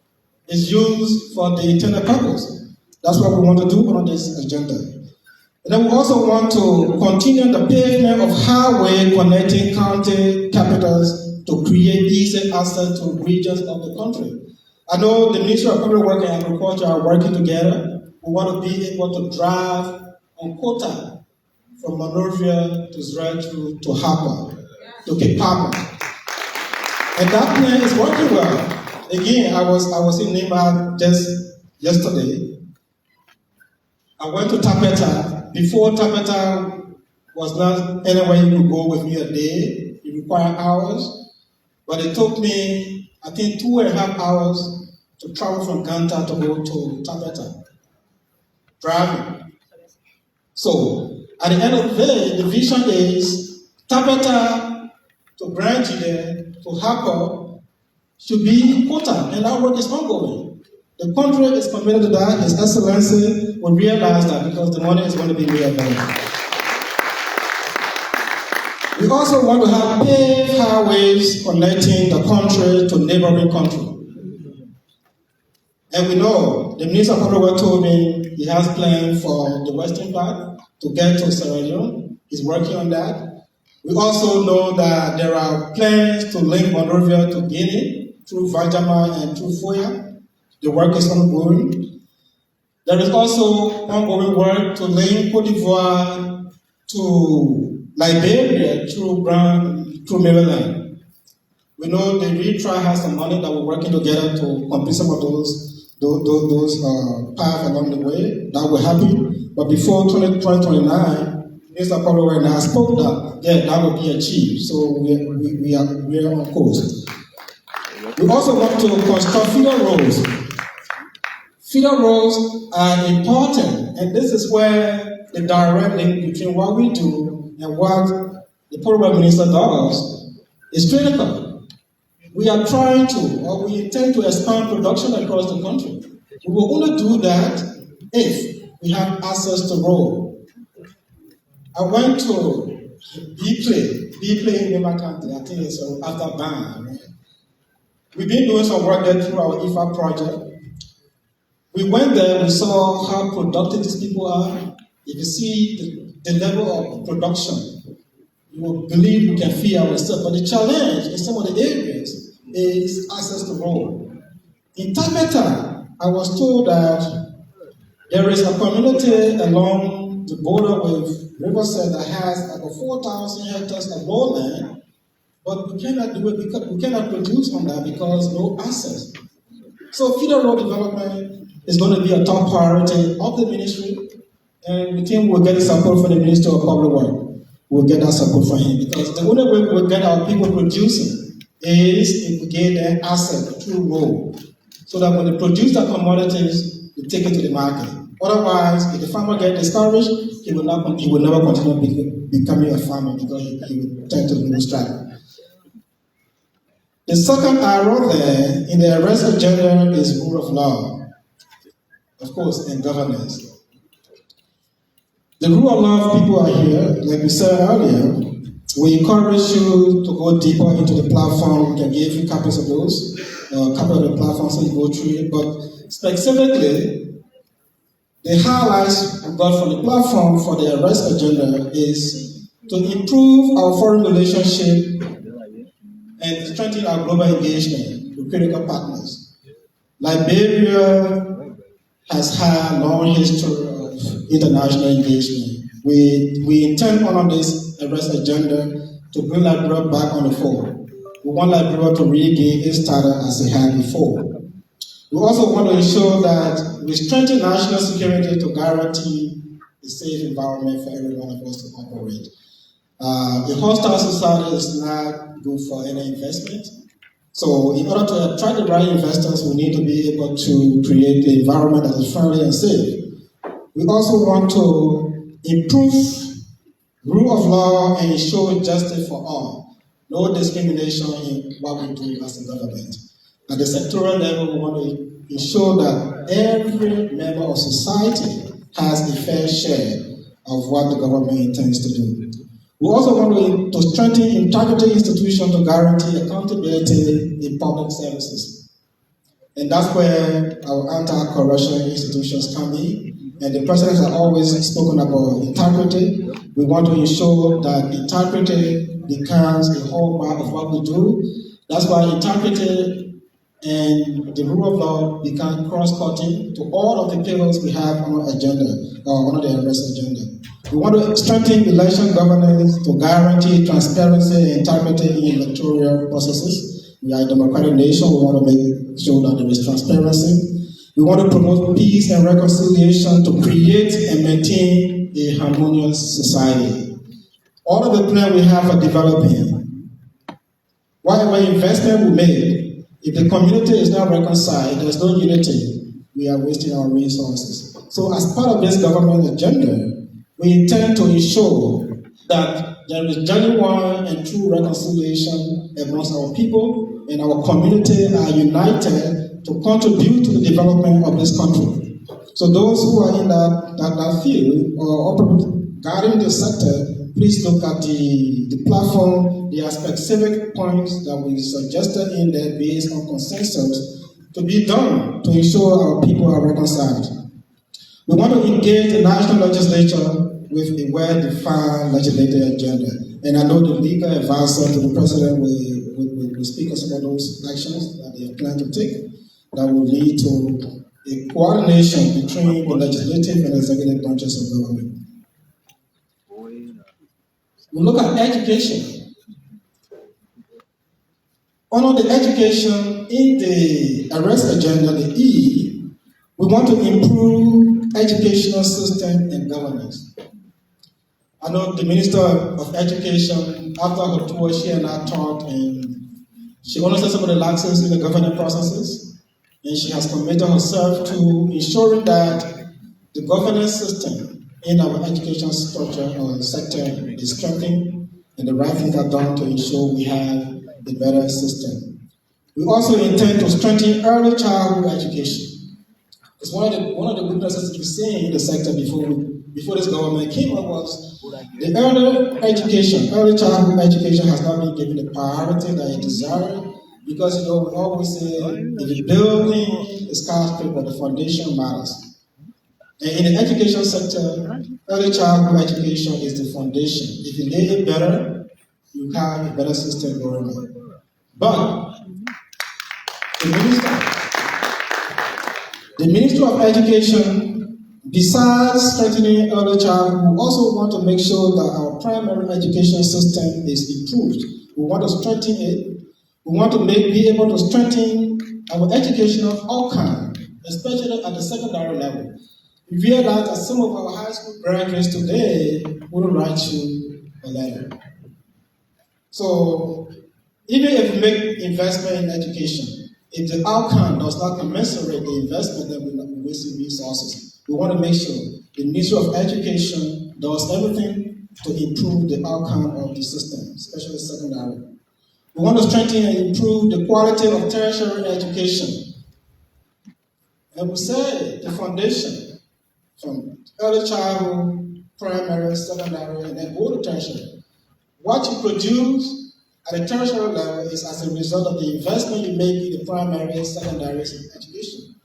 is used for the intended purpose. That's what we want to do on this agenda. And then we also want to continue the pavement of highway connecting county capitals to create easy access to regions of the country. I know the Ministry of Public Works and Agriculture are working together. We want to be able to drive on quota from Monrovia to Zurich to Harper, to Kipapa. And that plan is working well. Again, I was in Nema just yesterday. I went to Tapeta. Before Tapeta was not anywhere you could go with me a day. It required hours. But it took me, I think, 2.5 hours to travel from Ganta to go to Tapeta. Driving. So, at the end of the day, the vision is Tapeta to Branchide to Harper should be quota, and that work is ongoing. The country is committed to that. His Excellency will realize that because the money is going to be reavailable. We also want to have paved highways connecting the country to neighboring countries. And we know, the Minister of Public Works told me he has plans for the western part to get to Sierra Leone. He's working on that. We also know that there are plans to link Monrovia to Guinea through Vanjama and through Foya. The work is ongoing. There is also ongoing work to link Cote d'Ivoire to Liberia through Maryland. We know the RETRA has some money that we're working together to complete some of those paths along the way. That will happen. But before 2029, Minister of Public Works has spoke that will be achieved. So we are on course. We also want to construct feeder roads. Feeder roads are important, and this is where the direct link between what we do and what the Public Minister does is critical. We are trying to, or we intend to expand production across the country. We will only do that if we have access to road. I went to B-Play in Nema County. I think it's after Ban. Right? We've been doing some work there through our IFA project. We went there, we saw how productive these people are. If you see the level of production, you will believe we can feed ourselves. But the challenge in some of the areas is access to road. In Tapeta, I was told that there is a community along the border with Riverside that has about 4,000 hectares of lowland, but we cannot do it because we cannot produce on that because no access. So feeder road development is going to be a top priority of the ministry, and we think we'll get support from the Minister of Public Works. We'll get that support from him because the only way we'll get our people producing is if we get them access through road, so that when they produce the commodities, we take it to the market. Otherwise, if the farmer gets discouraged, he will never continue becoming a farmer because he will tend to lose track. The second arrow there in the arrest agenda is rule of law, of course, and governance. The rule of law people are here, like we said earlier. We encourage you to go deeper into the platform. We can give you copies of those, copy of the platform so you go through it. But specifically, the highlights we got from the platform for the arrest agenda is to improve our foreign relationship and strengthen our global engagement with critical partners. Liberia has had a long history of international engagement. We intend on this arrest agenda to bring Liberia back on the fore. We want Liberia to regain its status as it had before. We also want to ensure that we strengthen national security to guarantee a safe environment for every one of us to operate. A hostile society is not good for any investment. So in order to attract the right investors, we need to be able to create the environment that is friendly and safe. We also want to improve rule of law and ensure justice for all. No discrimination in what we do as a government. At the sectoral level, we want to ensure that every member of society has a fair share of what the government intends to do. We also want to strengthen integrity institutions to guarantee accountability in public services. And that's where our anti-corruption institutions come in. And the president has always spoken about integrity. We want to ensure that integrity becomes a hallmark of what we do. That's why integrity and the rule of law become cross-cutting to all of the pillars we have on our agenda, or on the arrest agenda. We want to strengthen election governance to guarantee transparency and integrity in electoral processes. We are a democratic nation. We want to make sure that there is transparency. We want to promote peace and reconciliation to create and maintain a harmonious society. All of the plans we have for developing, whatever investment we make, if the community is not reconciled, there's no unity, we are wasting our resources. So as part of this government agenda, we intend to ensure that there is genuine and true reconciliation amongst our people, and our community are united to contribute to the development of this country. So those who are in that field or guiding the sector, please look at the platform. There are specific points that we suggested in there based on consensus to be done to ensure our people are reconciled. We want to engage the national legislature with a well-defined legislative agenda. And I know the legal advisor to the president will speak on some of those actions that they are planning to take that will lead to a coordination between the legislative and executive branches of government. We look at education. Under the education, in the arrest agenda, the E, we want to improve educational system and governance. I know the Minister of Education, after her tour, she and I talked, and she understands some of the lapses in the governance processes, and she has committed herself to ensuring that the governance system in our education structure or sector is strengthened, and the right things are done to ensure we have a better system. We also intend to strengthen early childhood education. Because one of the weaknesses we've seen in the sector before this government came up was the early childhood education has not been given the priority that it deserves, because we always say if the building is skyscraper, the foundation matters. And in the education sector, early childhood education is the foundation. If you lay it better, you have a better system going on. But the The Ministry of Education, besides strengthening early childhood, we also want to make sure that our primary education system is improved. We want to strengthen it. We want to be able to strengthen our education of all kinds, especially at the secondary level. We realize that some of our high school graduates today wouldn't write you a letter. So, even if we make investment in education, if the outcome does not commensurate the investment, then we're wasting resources. We want to make sure the Ministry of Education does everything to improve the outcome of the system, especially secondary. We want to strengthen and improve the quality of tertiary education. And we say the foundation from early childhood, primary, secondary, and then go to tertiary. What you produce at the tertiary level is as a result of the investment you make in the primary and secondary education.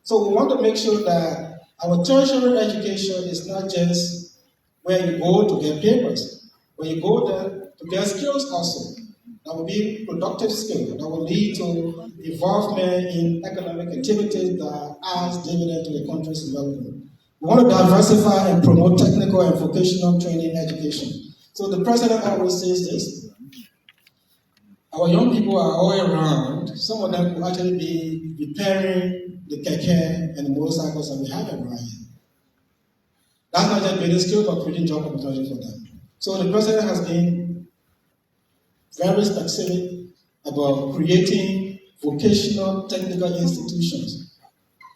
So we want to make sure that our tertiary education is not just where you go to get papers, where you go there to get skills also. That will be productive skills that will lead to involvement in economic activities that adds dividend to the country's development. We want to diversify and promote technical and vocational training education. So the president always says this. Our young people are all around. Some of them will actually be repairing the keke and the motorcycles that we have around here. That's not just building skills, but creating job opportunity for them. So the president has been very specific about creating vocational technical institutions.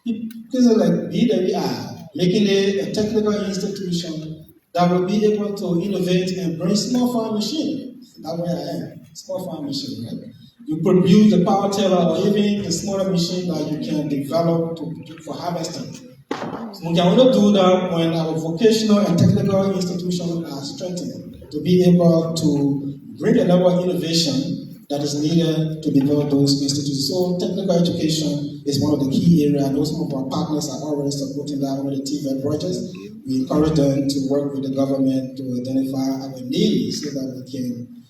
Places like BWI, making it a technical institution that will be able to innovate and bring small farm machine. That's where I am, small farm machine, right? You produce the power tiller or even a smaller machine that you can develop for harvesting. So we can only do that when our vocational and technical institutions are strengthened to be able to bring the level of innovation that is needed to develop those institutions. So technical education is one of the key areas. I know some of our partners are already supporting that with the TVET projects. We encourage them to work with the government to identify our needs so that we can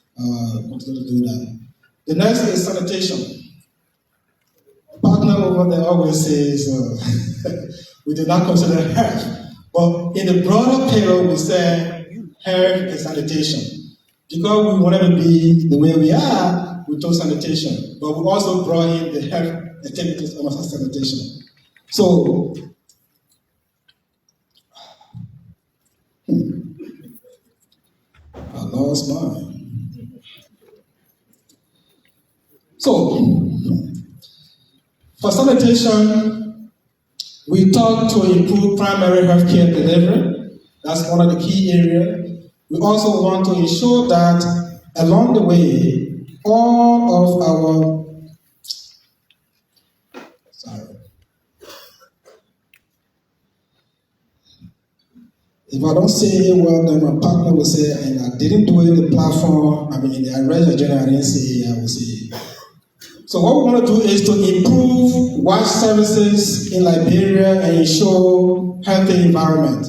continue to do that. The next is sanitation. Partner over there always says we do not consider health, but in the broader picture we say health and sanitation. Because we wanted to be the way we are, we took sanitation, but we also brought in the health activities of sanitation. So, I lost mine. So, for sanitation, we talk to improve primary healthcare delivery. That's one of the key areas. We also want to ensure that along the way, all of our, if I don't say it well, then my partner will say, and I didn't do it in the platform, in the arrangement agenda, I didn't say it, I will say it. So what we want to do is to improve wash services in Liberia and ensure healthy environment.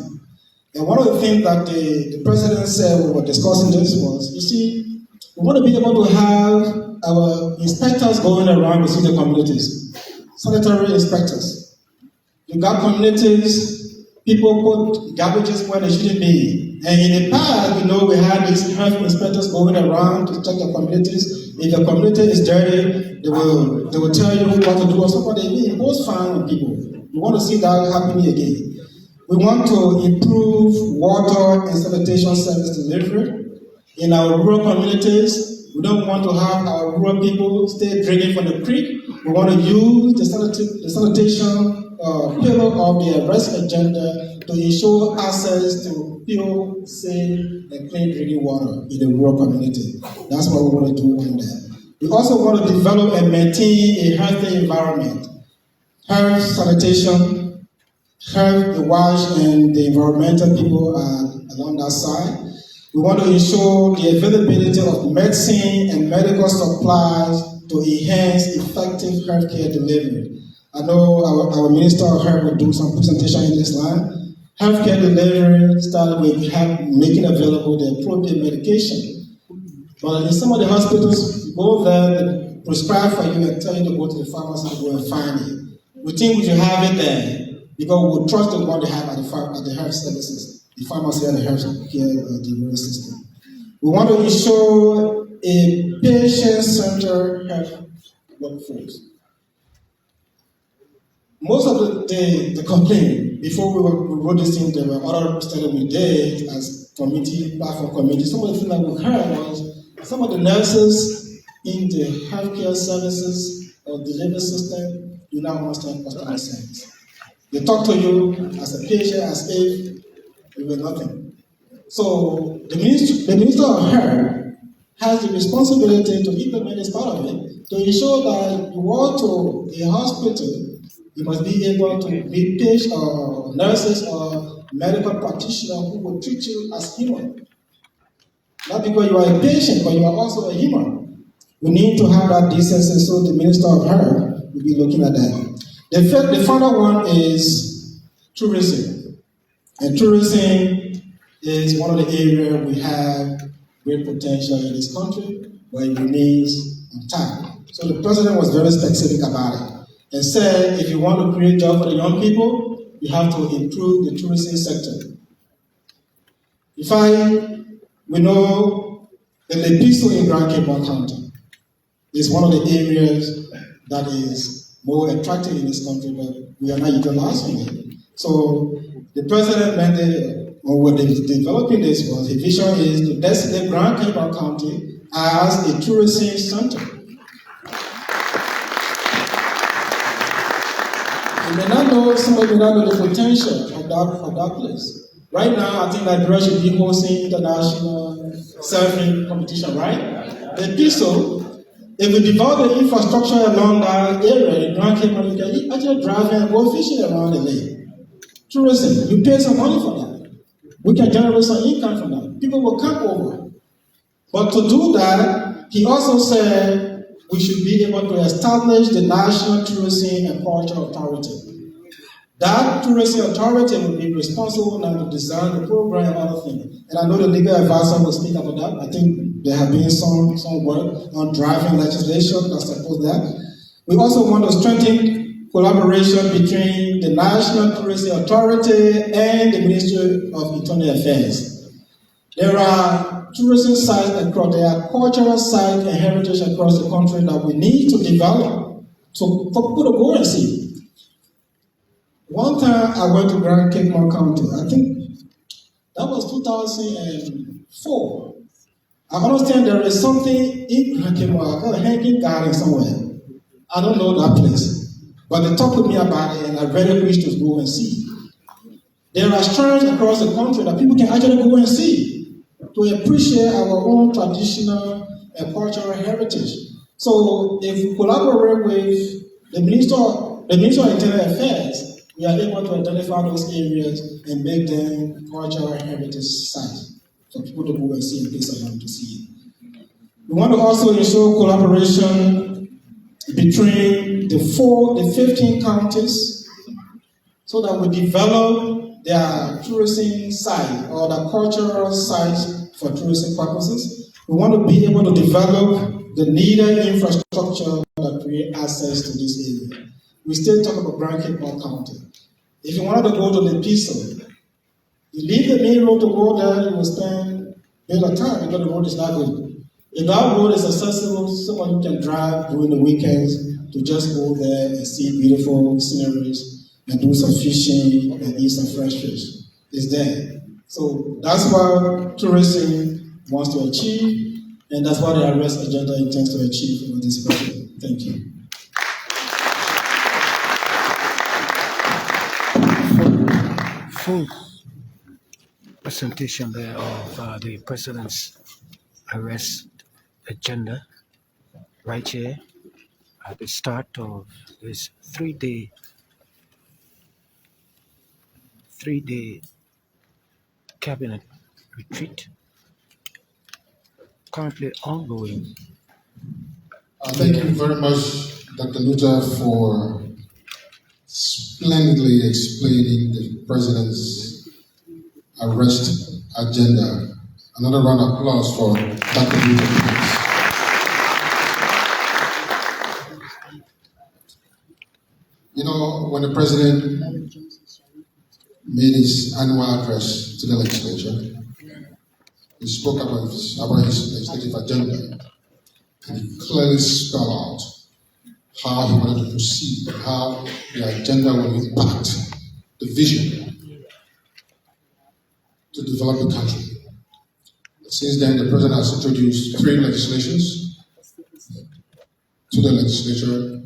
And one of the things that the president said when we were discussing this was, you see, we want to be able to have our inspectors going around to see the communities, sanitary inspectors. You got communities, people put garbages where they shouldn't be. And in the past, we had these health inspectors going around to check the communities. If the community is dirty, they will tell you what to do or something. They impose fine on people. We want to see that happening again. We want to improve water and sanitation service delivery in our rural communities. We don't want to have our rural people stay drinking from the creek. We want to use the sanitation pillar of the arrest agenda to ensure access to pure, safe, and clean drinking water in the rural community. That's what we want to do on that. We also want to develop and maintain a healthy environment. Health, sanitation, health, the wash, and the environmental people are along that side. We want to ensure the availability of medicine and medical supplies to enhance effective healthcare delivery. I know our Minister of Health will do some presentation in this line. Healthcare delivery started with making available the appropriate medication. But in some of the hospitals, you go there, they prescribe for you and tell you to go to the pharmacy to go and find it. We think we should have it there because we trust the one they have at the health services, the pharmacy and the health care delivery system. We want to ensure a patient-centered health workforce. Most of the complaint, before we wrote this thing, there were other studies we did as platform committee. Some of the things that we heard was some of the nurses in the healthcare services or delivery system do not understand customer service. They talk to you as a patient as if you were nothing. So the Minister of Health has the responsibility to implement this part of it to ensure that you go to a hospital, you must be able to meet patients or nurses or medical practitioners who will treat you as human. Not because you are a patient, but you are also a human. We need to have that decency, so the Minister of Health will be looking at that. The final one is tourism. And tourism is one of the areas we have great potential in this country, but it remains untapped. So the president was very specific about it and said if you want to create jobs for the young people, you have to improve the tourism sector. We know the Lepiso in Grand Cape County is one of the areas that is more attractive in this country, but we are not utilizing it. So the president when they developing this was his vision is to designate Grand Cape County as a tourism center. Somebody may not know the potential of that place. Right now, I think Liberia should be hosting international surfing competition, right? The Piso, if we develop the infrastructure along that area in Grand Cape, you can actually drive and go fishing around the lake. Tourism, you pay some money for that. We can generate some income from that. People will come over. But to do that, he also said we should be able to establish the National Tourism and Culture Authority. That tourism authority will be responsible now to design the program and other things. And I know the legal advisor will speak about that. I think there have been some work on driving legislation that supports that. We also want to strengthen collaboration between the National Tourism Authority and the Ministry of Internal Affairs. There are tourism sites across, there are cultural sites and heritage across the country that we need to develop for people to go and see. One time I went to Grand Cape County, I think that was 2004. I understand there is something in Grand Cape, a hanging garden somewhere. I don't know that place. But they talked to me about it and I really wish to go and see. There are shrines across the country that people can actually go and see to appreciate our own traditional and cultural heritage. So if we collaborate with the Minister of Internal Affairs, we are able to identify those areas and make them cultural heritage sites for people to go and see in case of them to see it. We want to also ensure collaboration between the 15 counties so that we develop their tourism site or the cultural sites for tourism purposes. We want to be able to develop the needed infrastructure that create access to this area. We still talk about Grand Cape County. If you wanted to go to the Piso, you leave the main road to go there, you will spend a bit of time because the road is not good. If that road is accessible, someone can drive during the weekends to just go there and see beautiful sceneries and do some fishing and eat some fresh fish. It's there. So that's what tourism wants to achieve, and that's what the arrest agenda intends to achieve with this project. Thank you. Full presentation there of the president's arrest agenda right here at the start of this three-day cabinet retreat currently ongoing. Thank you very much, Dr. Luther, for splendidly explaining the president's arrest agenda. Another round of applause for Dr. Luther. You know, when the president made his annual address to the legislature, he spoke about his legislative agenda, and he clearly spelled out how he wanted to proceed, how the agenda will impact the vision to develop the country. Since then, the president has introduced 3 legislations to the legislature,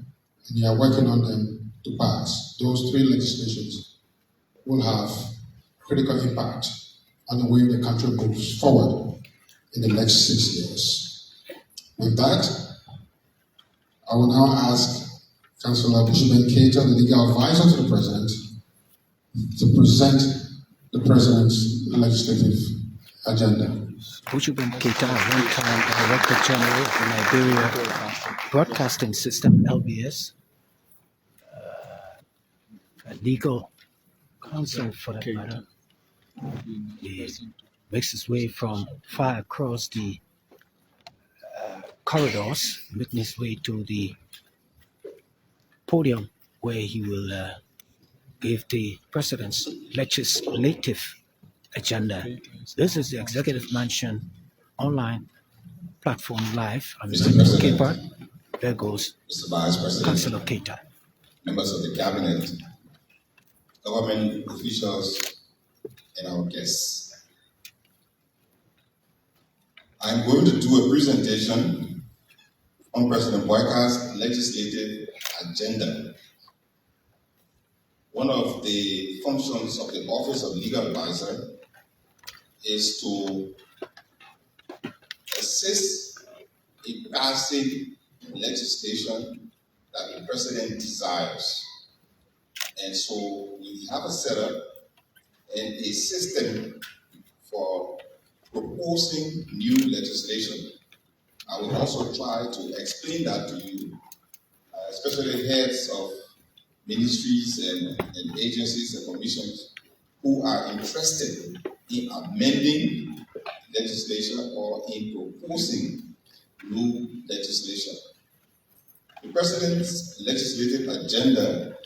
and they are working on them to pass. Those 3 legislations will have critical impact on the way the country moves forward in the next 6 years. With that, I will now ask Councillor Bushman Keita, the legal advisor to the president, to present the president's legislative agenda. Bushman Keita, one-time Director General of the Liberia Broadcasting System, LBS, legal counsel for that matter. He makes his way from far across the corridors, making his way to the podium where he will give the president's legislative agenda. This is the Executive Mansion online platform live. I'm Mr. Keita. There goes Mr. Vice President, Councillor Keita. members of the cabinet, government officials, and our guests. I'm going to do a presentation on President Boakai's legislative agenda. One of the functions of the Office of Legal Advisor is to assist in passing legislation that the president desires. And so we have a setup and a system for proposing new legislation. I will also try to explain that to you, especially heads of ministries and agencies and commissions who are interested in amending legislation or in proposing new legislation. The President's legislative agenda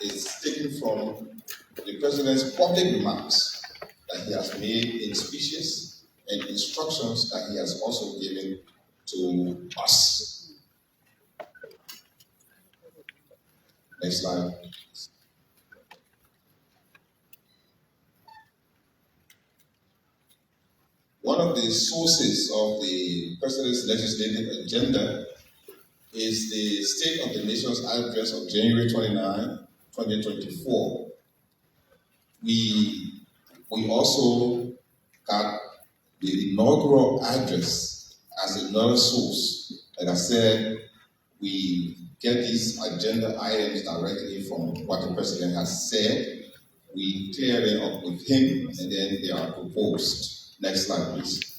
is taken from the President's public remarks that he has made in speeches and instructions that he has also given to us. Next slide. One of the sources of the President's legislative agenda is the State of the Nation's Address of January 29, 2024. We also got the inaugural address as another source. Like I said, we get these agenda items directly from what the president has said. We clear them up with him, and then they are proposed. Next slide, please.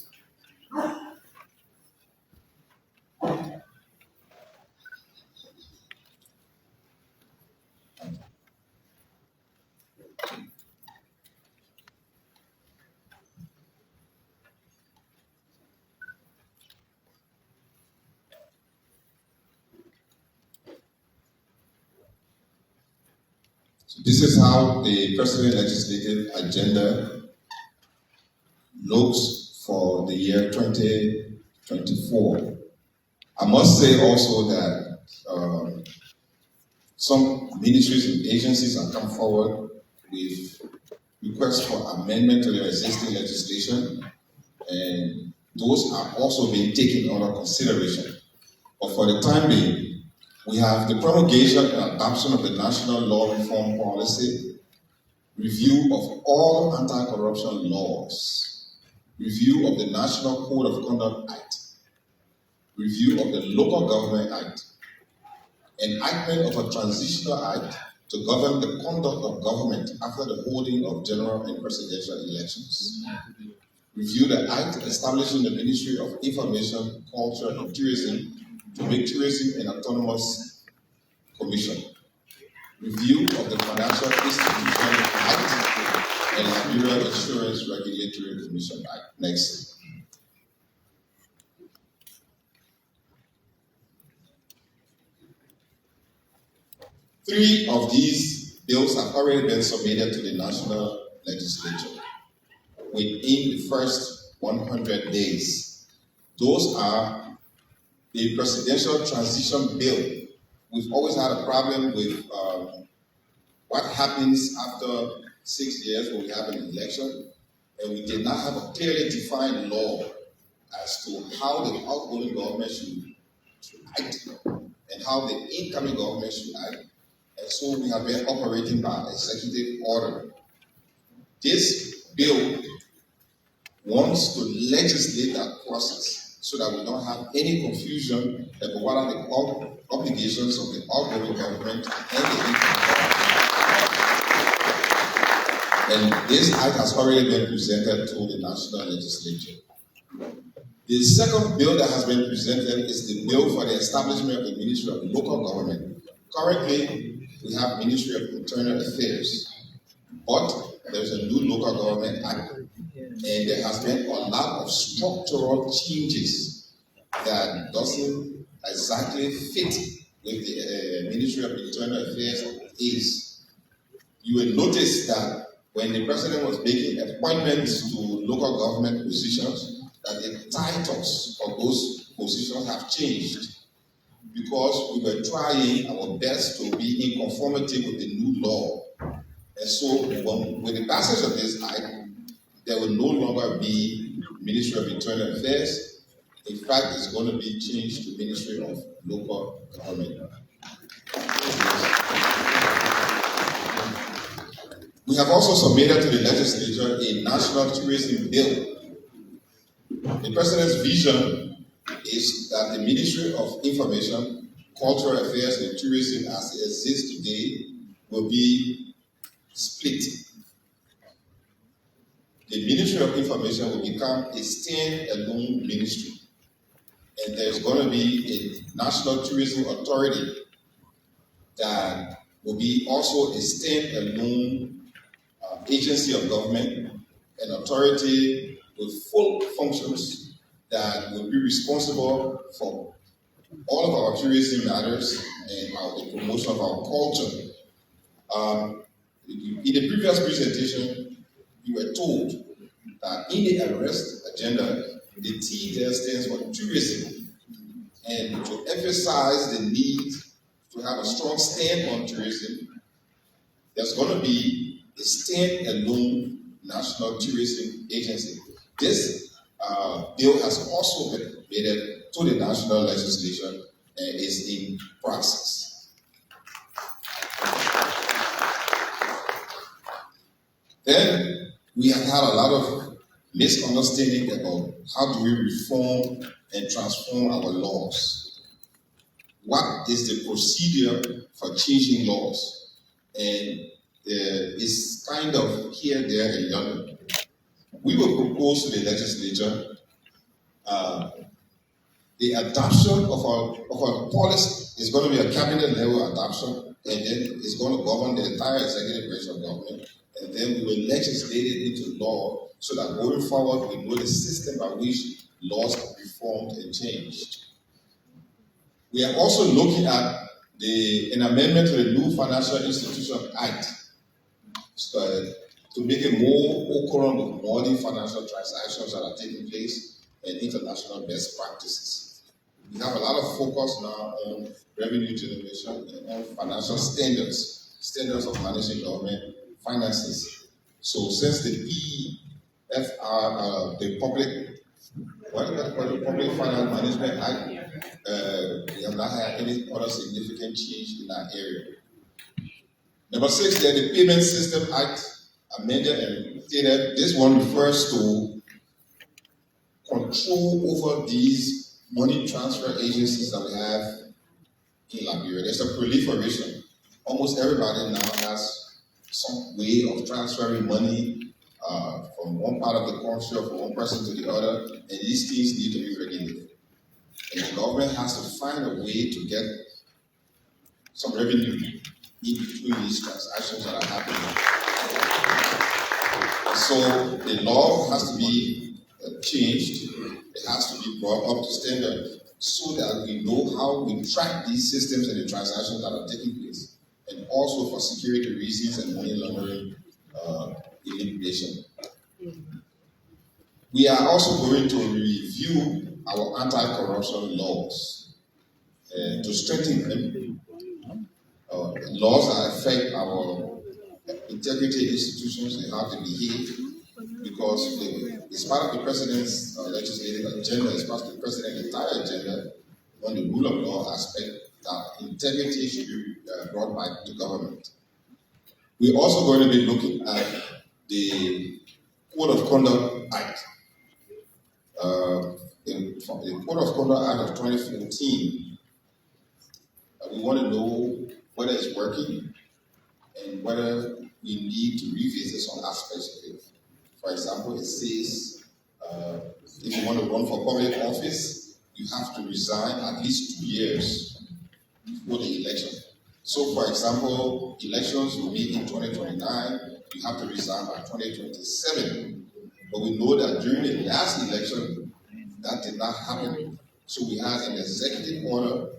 So this is how the President legislative agenda looks for the year 2024. I must say also that some ministries and agencies have come forward with requests for amendment to their existing legislation, and those are also being taken under consideration. But for the time being, we have the promulgation and adoption of the National Law Reform Policy, review of all anti-corruption laws, review of the National Code of Conduct Act, review of the Local Government Act, enactment of a transitional act to govern the conduct of government after the holding of general and presidential elections, review the act establishing the Ministry of Information, Culture and Tourism to make tourism an autonomous commission, review of the Financial Institution Act and Liberia Insurance Regulatory Commission Act. Next. Three of these bills have already been submitted to the national legislature within the first 100 days. Those are the presidential transition bill. We've always had a problem with what happens after 6 years when we have an election, and we did not have a clearly defined law as to how the outgoing government should act and how the incoming government should act. And so we have been operating by executive order. This bill wants to legislate that process so that we don't have any confusion about what are the obligations of the outgoing government and the incoming government. And this act has already been presented to the national legislature. The second bill that has been presented is the bill for the establishment of the Ministry of Local Government. Currently, we have Ministry of Internal Affairs, but there's a new Local Government Act, and there has been a lot of structural changes that doesn't exactly fit with the Ministry of Internal Affairs is. You will notice that when the president was making appointments to local government positions, that the titles of those positions have changed because we were trying our best to be in conformity with the new law. And so with the passage of this act, there will no longer be Ministry of Internal Affairs. In fact, it's going to be changed to Ministry of Local Government. We have also submitted to the legislature a national tourism bill. The president's vision is that the Ministry of Information, Cultural Affairs and Tourism as it exists today will be split. The Ministry of Information will become a stand-alone ministry, and there's going to be a National Tourism Authority that will be also a stand-alone agency of government, an authority with full functions that will be responsible for all of our tourism matters and the promotion of our culture. In the previous presentation, you were told that in the arrest agenda, the T there stands for tourism, and to emphasize the need to have a strong stand on tourism, there's going to be a stand-alone national tourism agency. This bill has also been made to the national legislation and is in process. Then we have had a lot of misunderstanding about how do we reform and transform our laws. What is the procedure for changing laws? And it's kind of here, there, and yonder. We will propose to the legislature the adoption of our policy. Is going to be a cabinet level adoption, and then it's going to govern the entire executive branch of government, and then we will legislate it into law so that going forward we know the system by which laws are reformed and changed. We are also looking at an amendment to the new Financial Institution Act to make it more current with modern financial transactions that are taking place and international best practices. We have a lot of focus now on revenue generation and on financial standards of managing government finances. So since the PFR, the Public Finance Management Act, we have not had any other significant change in that area. Number 6, there the Payment System Act amended and updated. This one refers to control over these money transfer agencies that we have in Liberia. There's a proliferation. Almost everybody now has some way of transferring money from one part of the country or from one person to the other, and these things need to be regulated. And the government has to find a way to get some revenue in between these transactions that are happening. So the law has to be changed. It has to be brought up to standard so that we know how we track these systems and the transactions that are taking place. and also for security reasons and money laundering elimination. We are also going to review our anti-corruption laws to strengthen them. Laws that affect our integrity institutions and how they behave, because it's part of the president's legislative agenda, it's part of the president's entire agenda on the rule of law aspect that integrity should be brought back to government. We're also going to be looking at the Code of Conduct Act. The Code of Conduct Act of 2014, we want to know whether it's working and whether we need to revisit some aspects of it. For example, it says if you want to run for public office, you have to resign at least 2 years before the election. So, for example, elections will be in 2029, you have to resign by 2027. But we know that during the last election, that did not happen. So we had an executive order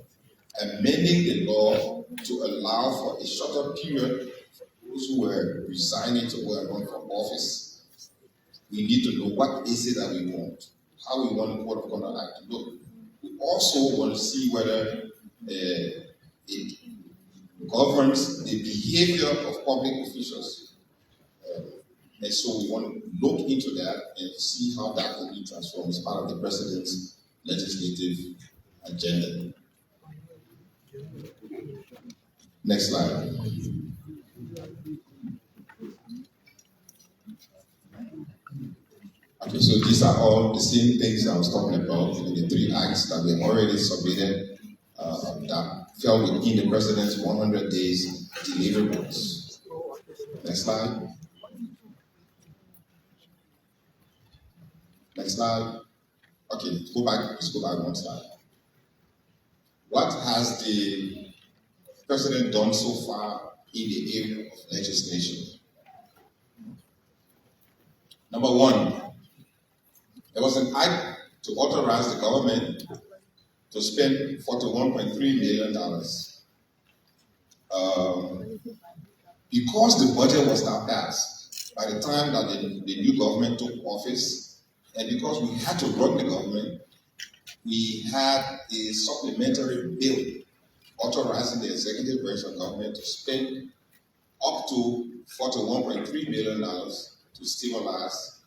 amending the law to allow for a shorter period for those who were resigning to go and run for office. We need to know what is it that we want, how we want the Code of Conduct Act to look. We also want to see whether it governs the behavior of public officials. And so we want to look into that and see how that can be transformed as part of the president's legislative agenda. Next slide. Okay, so these are all the same things I was talking about in the 3 acts that were already submitted that fell within the president's 100 days deliverables. Next slide. Next slide. Okay, let's go back one slide. What has the president done so far in the area of legislation? Number one, there was an act to authorize the government to spend $41.3 million. Because the budget was not passed by the time that the new government took office, and because we had to run the government, we had a supplementary bill authorizing the executive branch of government to spend up to $41.3 million to stabilize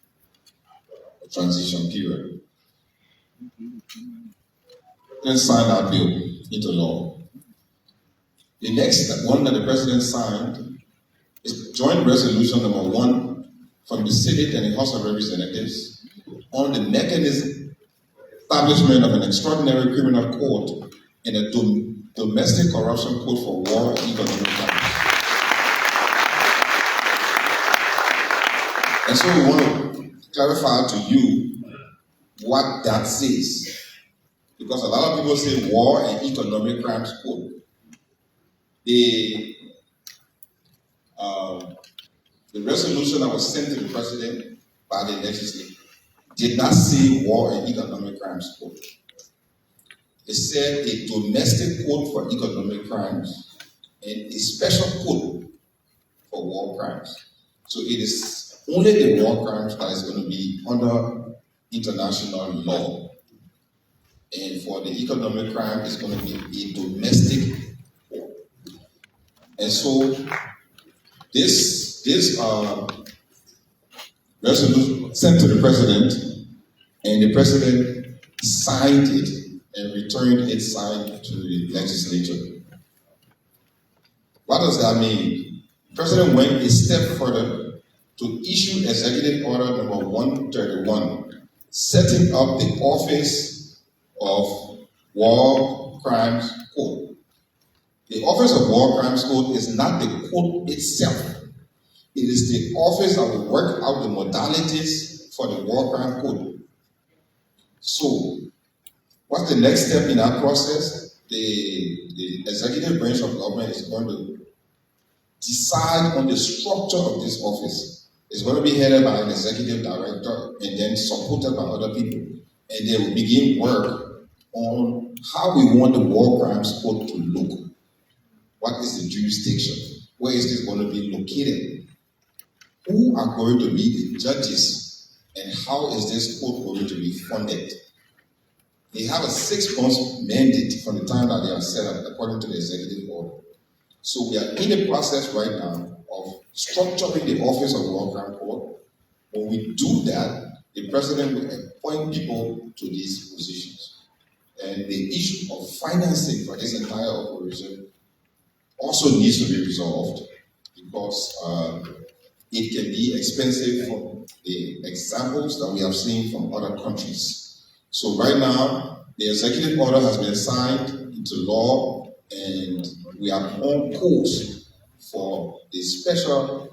the transition period. Then sign that bill into law. The next one that the president signed is Joint Resolution number 1 from the Senate and the House of Representatives on the mechanism establishment of an extraordinary criminal court and a domestic corruption code for war and economic crimes. And so we want to clarify to you what that says. Because a lot of people say war and economic crimes code. The resolution that was sent to the president by the legislature did not say war and economic crimes code. It said a domestic code for economic crimes and a special code for war crimes. So it is only the war crimes that is going to be under international law. And for the economic crime, it's going to be a domestic war. And so this resolution sent to the president, and the president signed it and returned it signed to the legislature. What does that mean? The president went a step further to issue Executive Order number 131, setting up the Office of War Crimes Code. The Office of War Crimes Code is not the code itself. It is the office that will work out the modalities for the War Crime Code. So, what's the next step in that process? The executive branch of government is going to decide on the structure of this office. It's going to be headed by an executive director and then supported by other people. And they will begin work on how we want the War Crimes Code to look. What is the jurisdiction? Where is this going to be located? Who are going to be the judges? And how is this court going to be funded? They have a 6-month mandate from the time that they are set up according to the executive order. So we are in the process right now of structuring the Office of War Crime Court. When we do that, the president will appoint people to these positions. And the issue of financing for this entire operation also needs to be resolved because it can be expensive from the examples that we have seen from other countries. So right now, the executive order has been signed into law and we are on course for the special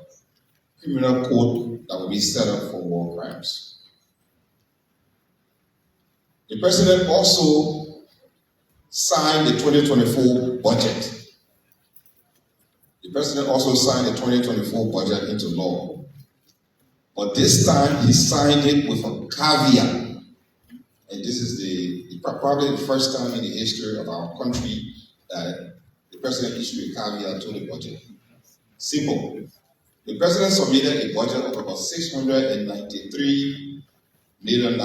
criminal code that will be set up for war crimes. The president also signed the 2024 budget. The president also signed the 2024 budget into law. But this time he signed it with a caveat. And this is probably the first time in the history of our country that the president issued a caveat to the budget. Simple. The president submitted a budget of about $693 million,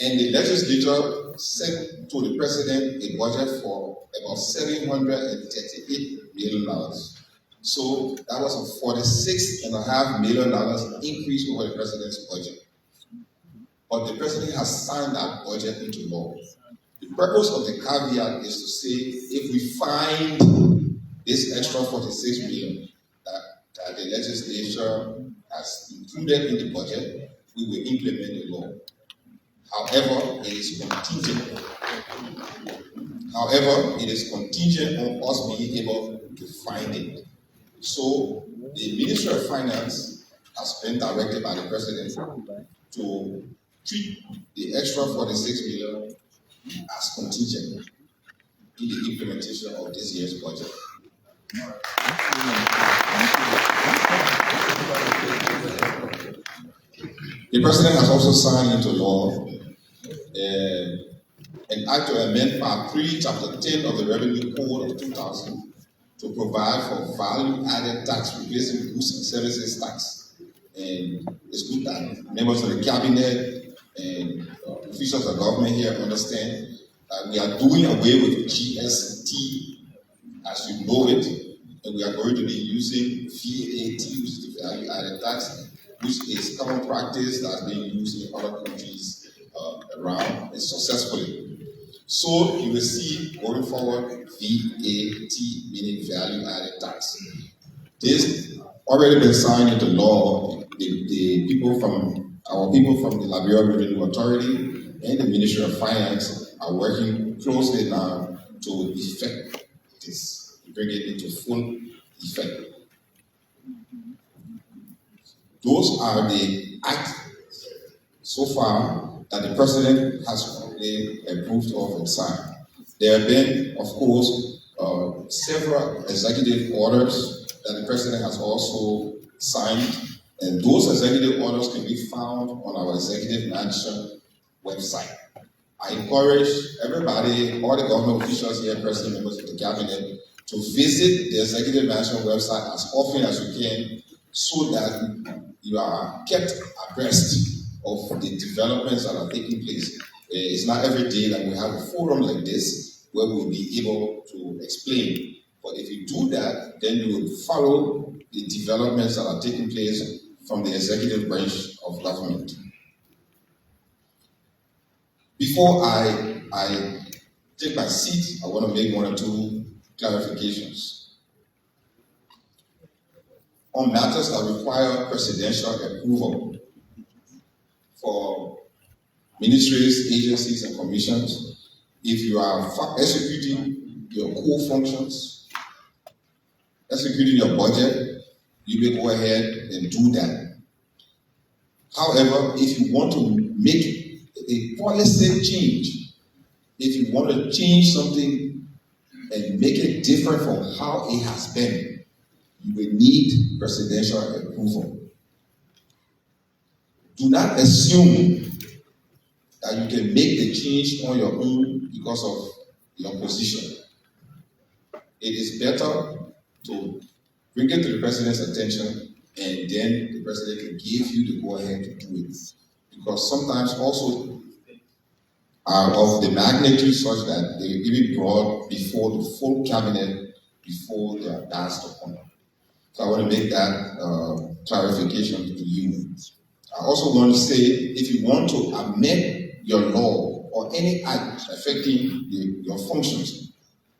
and the legislature sent to the president a budget for about $738 million. So that was a $46.5 million increase over the president's budget. But the president has signed that budget into law. The purpose of the caveat is to say if we find this extra 46 million that the legislature has included in the budget, we will implement the law. However, it is contingent. However, it is contingent on us being able to find it. So the Ministry of Finance has been directed by the president to treat the extra 46 million as contingent in the implementation of this year's budget. The president has also signed into law an act to amend Part 3, Chapter 10 of the Revenue Code of 2000 to provide for value-added tax replacing goods and services tax. And it's good that members of the cabinet and officials of government here understand that we are doing away with GST as you know it, and we are going to be using VAT, which is the value-added tax, which is common practice that has been used in other countries around and successfully. So you will see going forward VAT, meaning value-added tax. This already been signed into law. The people from the Liberia Revenue Authority and the Ministry of Finance are working closely now to effect this, bring it into full effect. Those are the acts so far that the president has approved of and signed. There have been, of course, several executive orders that the president has also signed, and those executive orders can be found on our executive mansion website. I encourage everybody, all the government officials here, present, members of the cabinet, to visit the executive mansion website as often as you can, so that you are kept abreast of the developments that are taking place. It's not every day that we have a forum like this where we'll be able to explain. But if you do that, then you will follow the developments that are taking place from the executive branch of government. Before I take my seat, I want to make one or two clarifications. On matters that require presidential approval for ministries, agencies, and commissions, if you are executing your core functions, executing your budget, you may go ahead and do that. However, if you want to make a policy change, if you want to change something and make it different from how it has been, you will need presidential approval. Do not assume that you can make the change on your own because of your position. it is better to bring it to the president's attention, and then the president can give you the go-ahead to do it. Because sometimes also are of the magnitude such that they will be brought before the full cabinet before they are passed upon. So I want to make that clarification to you. I also want to say, if you want to amend your law or any act affecting your functions,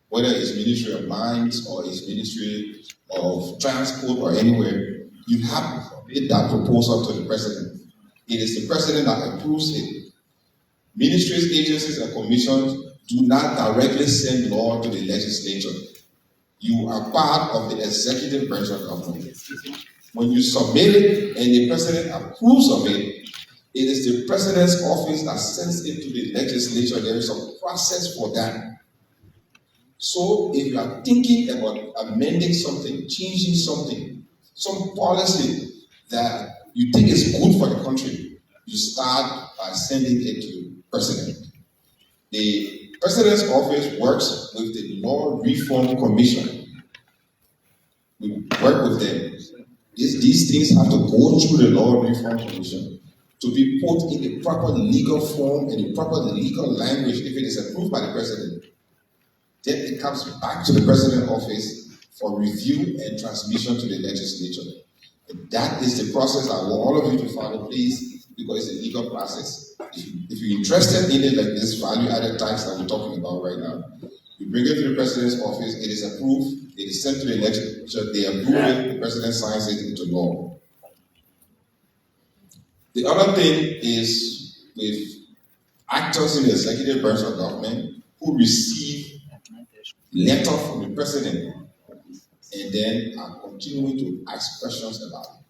whether it's Ministry of Mines or it's Ministry of Transport or anywhere, you have to submit that proposal to the president. It is the president that approves it. Ministries, agencies, and commissions do not directly send law to the legislature. You are part of the executive branch of government. When you submit it and the president approves of it, it is the president's office that sends it to the legislature. There is a process for that. So if you are thinking about amending something, changing something, some policy that you think is good for the country, you start by sending it to the president. The president's office works with the Law Reform Commission. We work with them. These things have to go through the Law Reform Commission to be put in the proper legal form and the proper legal language if it is approved by the president. Then it comes back to the president's office for review and transmission to the legislature. And that is the process I want all of you to follow, please, because it's a legal process. If you're interested in it, like this value-added tax that we're talking about right now, you bring it to the president's office, it is approved, it is sent to the legislature, they approve it, the president signs it into law. The other thing is with actors in the executive branch of government who receive letter from the president and then are continuing to ask questions about it.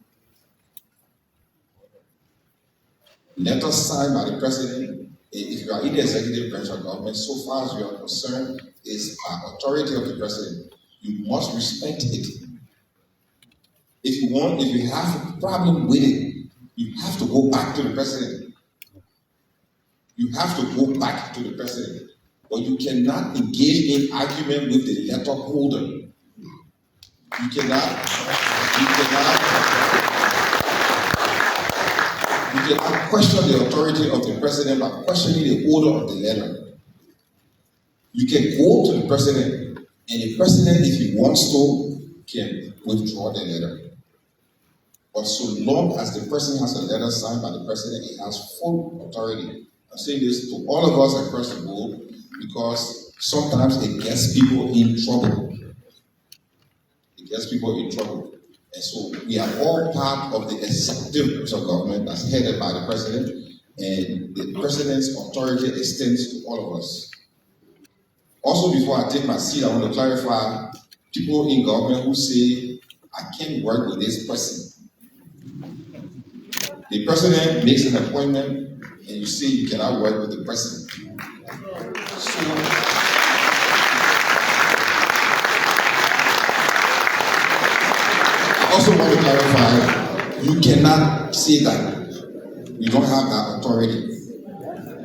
Letter signed by the president, if you are in the executive branch of government, so far as you are concerned, is an authority of the president. You must respect it. If you have a problem with it, you have to go back to the president. You have to go back to the president. But you cannot engage in argument with the letter holder. You cannot question the authority of the president by questioning the holder of the letter. You can go to the president, and the president, if he wants to, can withdraw the letter. But so long as the person has a letter signed by the president, he has full authority. I'm saying this to all of us across the globe because sometimes it gets people in trouble. It gets people in trouble. And so we are all part of the executive branch of government that's headed by the president, and the president's authority extends to all of us. Also, before I take my seat, I want to clarify people in government who say, I can't work with this person. The president makes an appointment, and you say you cannot work with the president. So, I also want to clarify, you cannot say that you don't have that authority.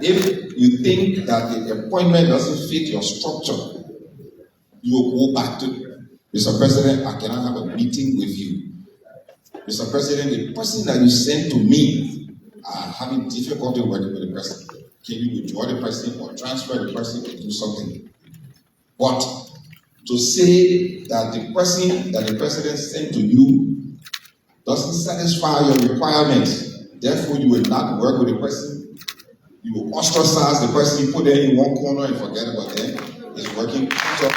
If you think that the appointment doesn't fit your structure, you will go back to Mr. President, I cannot have a meeting with you. Mr. President, the person that you sent to me are having difficulty working with the president. Can you withdraw the person or transfer the person or do something? But to say that the person that the president sent to you doesn't satisfy your requirements, therefore you will not work with the person, you will ostracize the person, you put them in one corner and forget about them, it's working. So,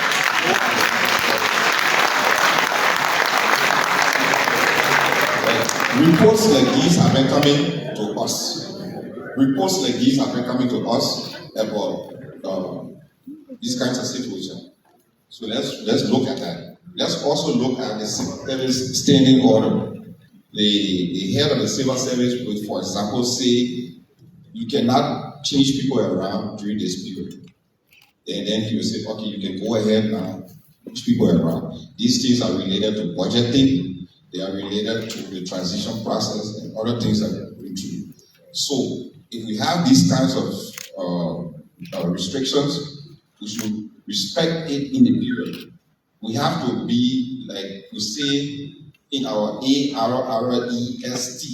reports like these have been coming to us. Reports like these have been coming to us about these kinds of situations. So let's look at that. Let's also look at the civil service standing order. The head of the civil service would, for example, say you cannot change people around during this period. And then he will say, okay, you can go ahead now, change people around. These things are related to budgeting, they are related to the transition process and other things that we're going through. So if we have these kinds of restrictions, we should respect it in the period. we have to be like we say in our ARREST.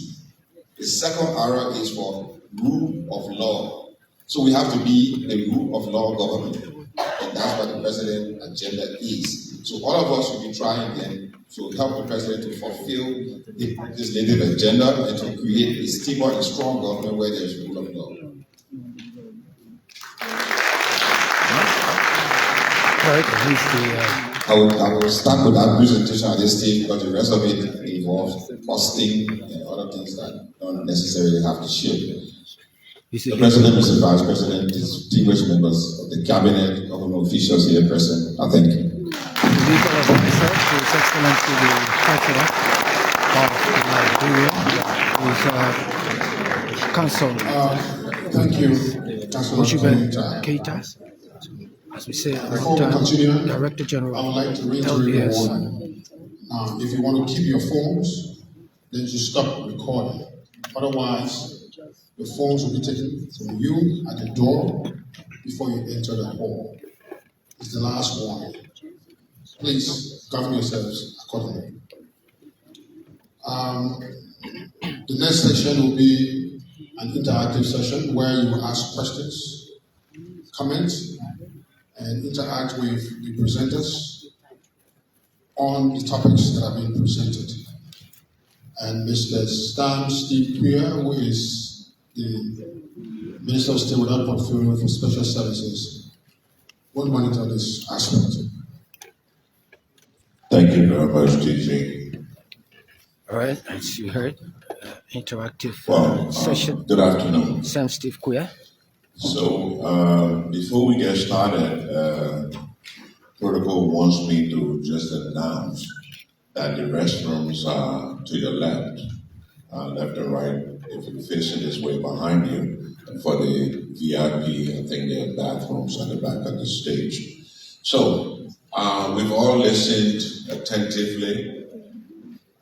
The second R is for rule of law. So we have to be a rule of law government. And that's what the president's agenda is. So all of us will be trying then to help the president to fulfill this legislative agenda and to create a stable and strong government where there is rule of law. I will start with that presentation at this stage because the rest of it involves hosting and other things that don't necessarily have to share. The President, Mr. Vice President, distinguished members of the Cabinet, government officials here present, I thank you. His Excellency the President of Liberia, his council. Thank you, Councilor Keita, as we say, Before we continue, Director General, I would like to reiterate LBS. one. If you want to keep your phones, then just stop recording. Otherwise, the phones will be taken from you at the door before you enter the hall. It's the last warning. Please govern yourselves accordingly. The next session will be an interactive session where you will ask questions, comment, and interact with the presenters on the topics that have been presented. And Mr. Stan Steve Queer, who is the Minister of State without portfolio for Special Services, will monitor this aspect. Thank you very much, TJ. All right, as you heard, interactive session. Good afternoon. Sam Steve Queer. So, before we get started, protocol wants me to just announce that the restrooms are to your left, left and right, if you're facing this way behind you. And for the VIP, I think there are bathrooms at the back of the stage. So, we've all listened attentively.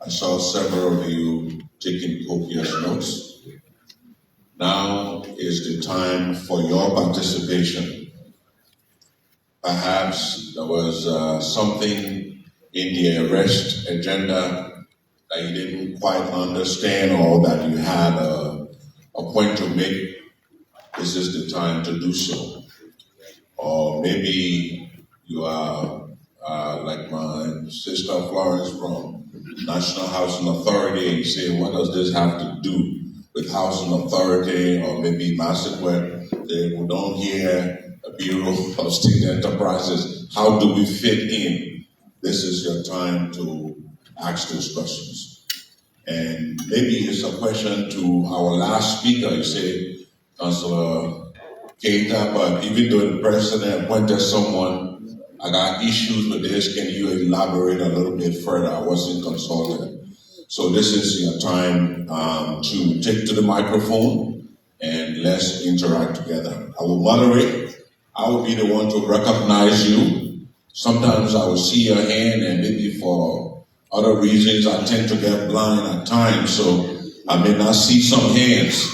I saw several of you taking copious notes. Now is the time for your participation. Perhaps there was something in the arrest agenda that you didn't quite understand or that you had a point to make. This is the time to do so. Or maybe you are like my sister Florence from National Housing Authority and you say, what does this have to do with Housing Authority, or maybe Massacre? They don't hear a Bureau of State Enterprises. How do we fit in? This is your time to ask those questions. And maybe it's a question to our last speaker. You say, Councilor Keita, but even though the president appointed someone, I got issues with this. Can you elaborate a little bit further? I wasn't consulted. So this is your time to take to the microphone and let's interact together. I will moderate. I will be the one to recognize you. Sometimes I will see your hand, and maybe for other reasons I tend to get blind at times, so I may not see some hands.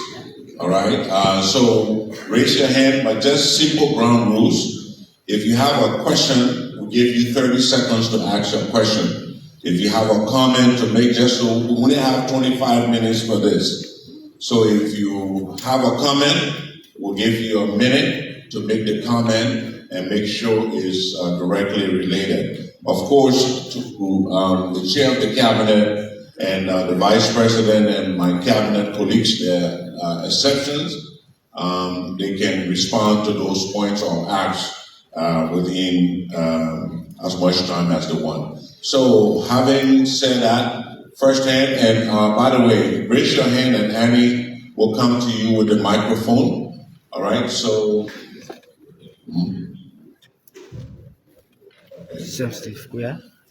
All right. So raise your hand, but just simple ground rules. If you have a question, we'll give you 30 seconds to ask your question. If you have a comment to make, just so we only have 25 minutes for this. So if you have a comment, we'll give you a minute to make the comment and make sure it's directly related. Of course, to the chair of the cabinet and the vice president and my cabinet colleagues, there are exceptions. They can respond to those points or ask within as much time as they want. So, having said that, first hand, and by the way, raise your hand and Annie will come to you with the microphone. All right, so.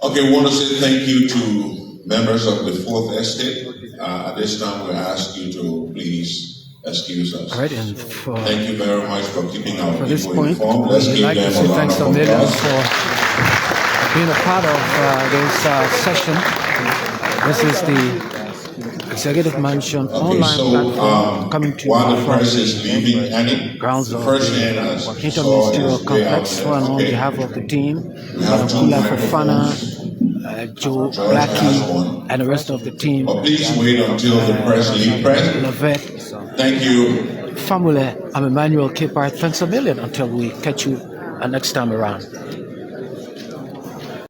Okay, we want to say thank you to members of the Fourth Estate. At this time, we ask you to please excuse us. All right, and thank you very much for keeping our people informed. informed. Let's give like them to a round thanks of to Million applause. for being a part of this session. This is the Executive Mansion Okay, online so platform coming to you while the from press is leaving, Annie, grounds the of first the man I saw interministerial is way out complex. there. Run on Okay, behalf of the team, we have two Kula Fofana, microphones. Joe George has Blackie, one. and the rest of the team. But please wait until the press leave. Press. Lavette, Thank you. Famule, I'm Emmanuel Kipart. Thanks a million until we catch you next time around.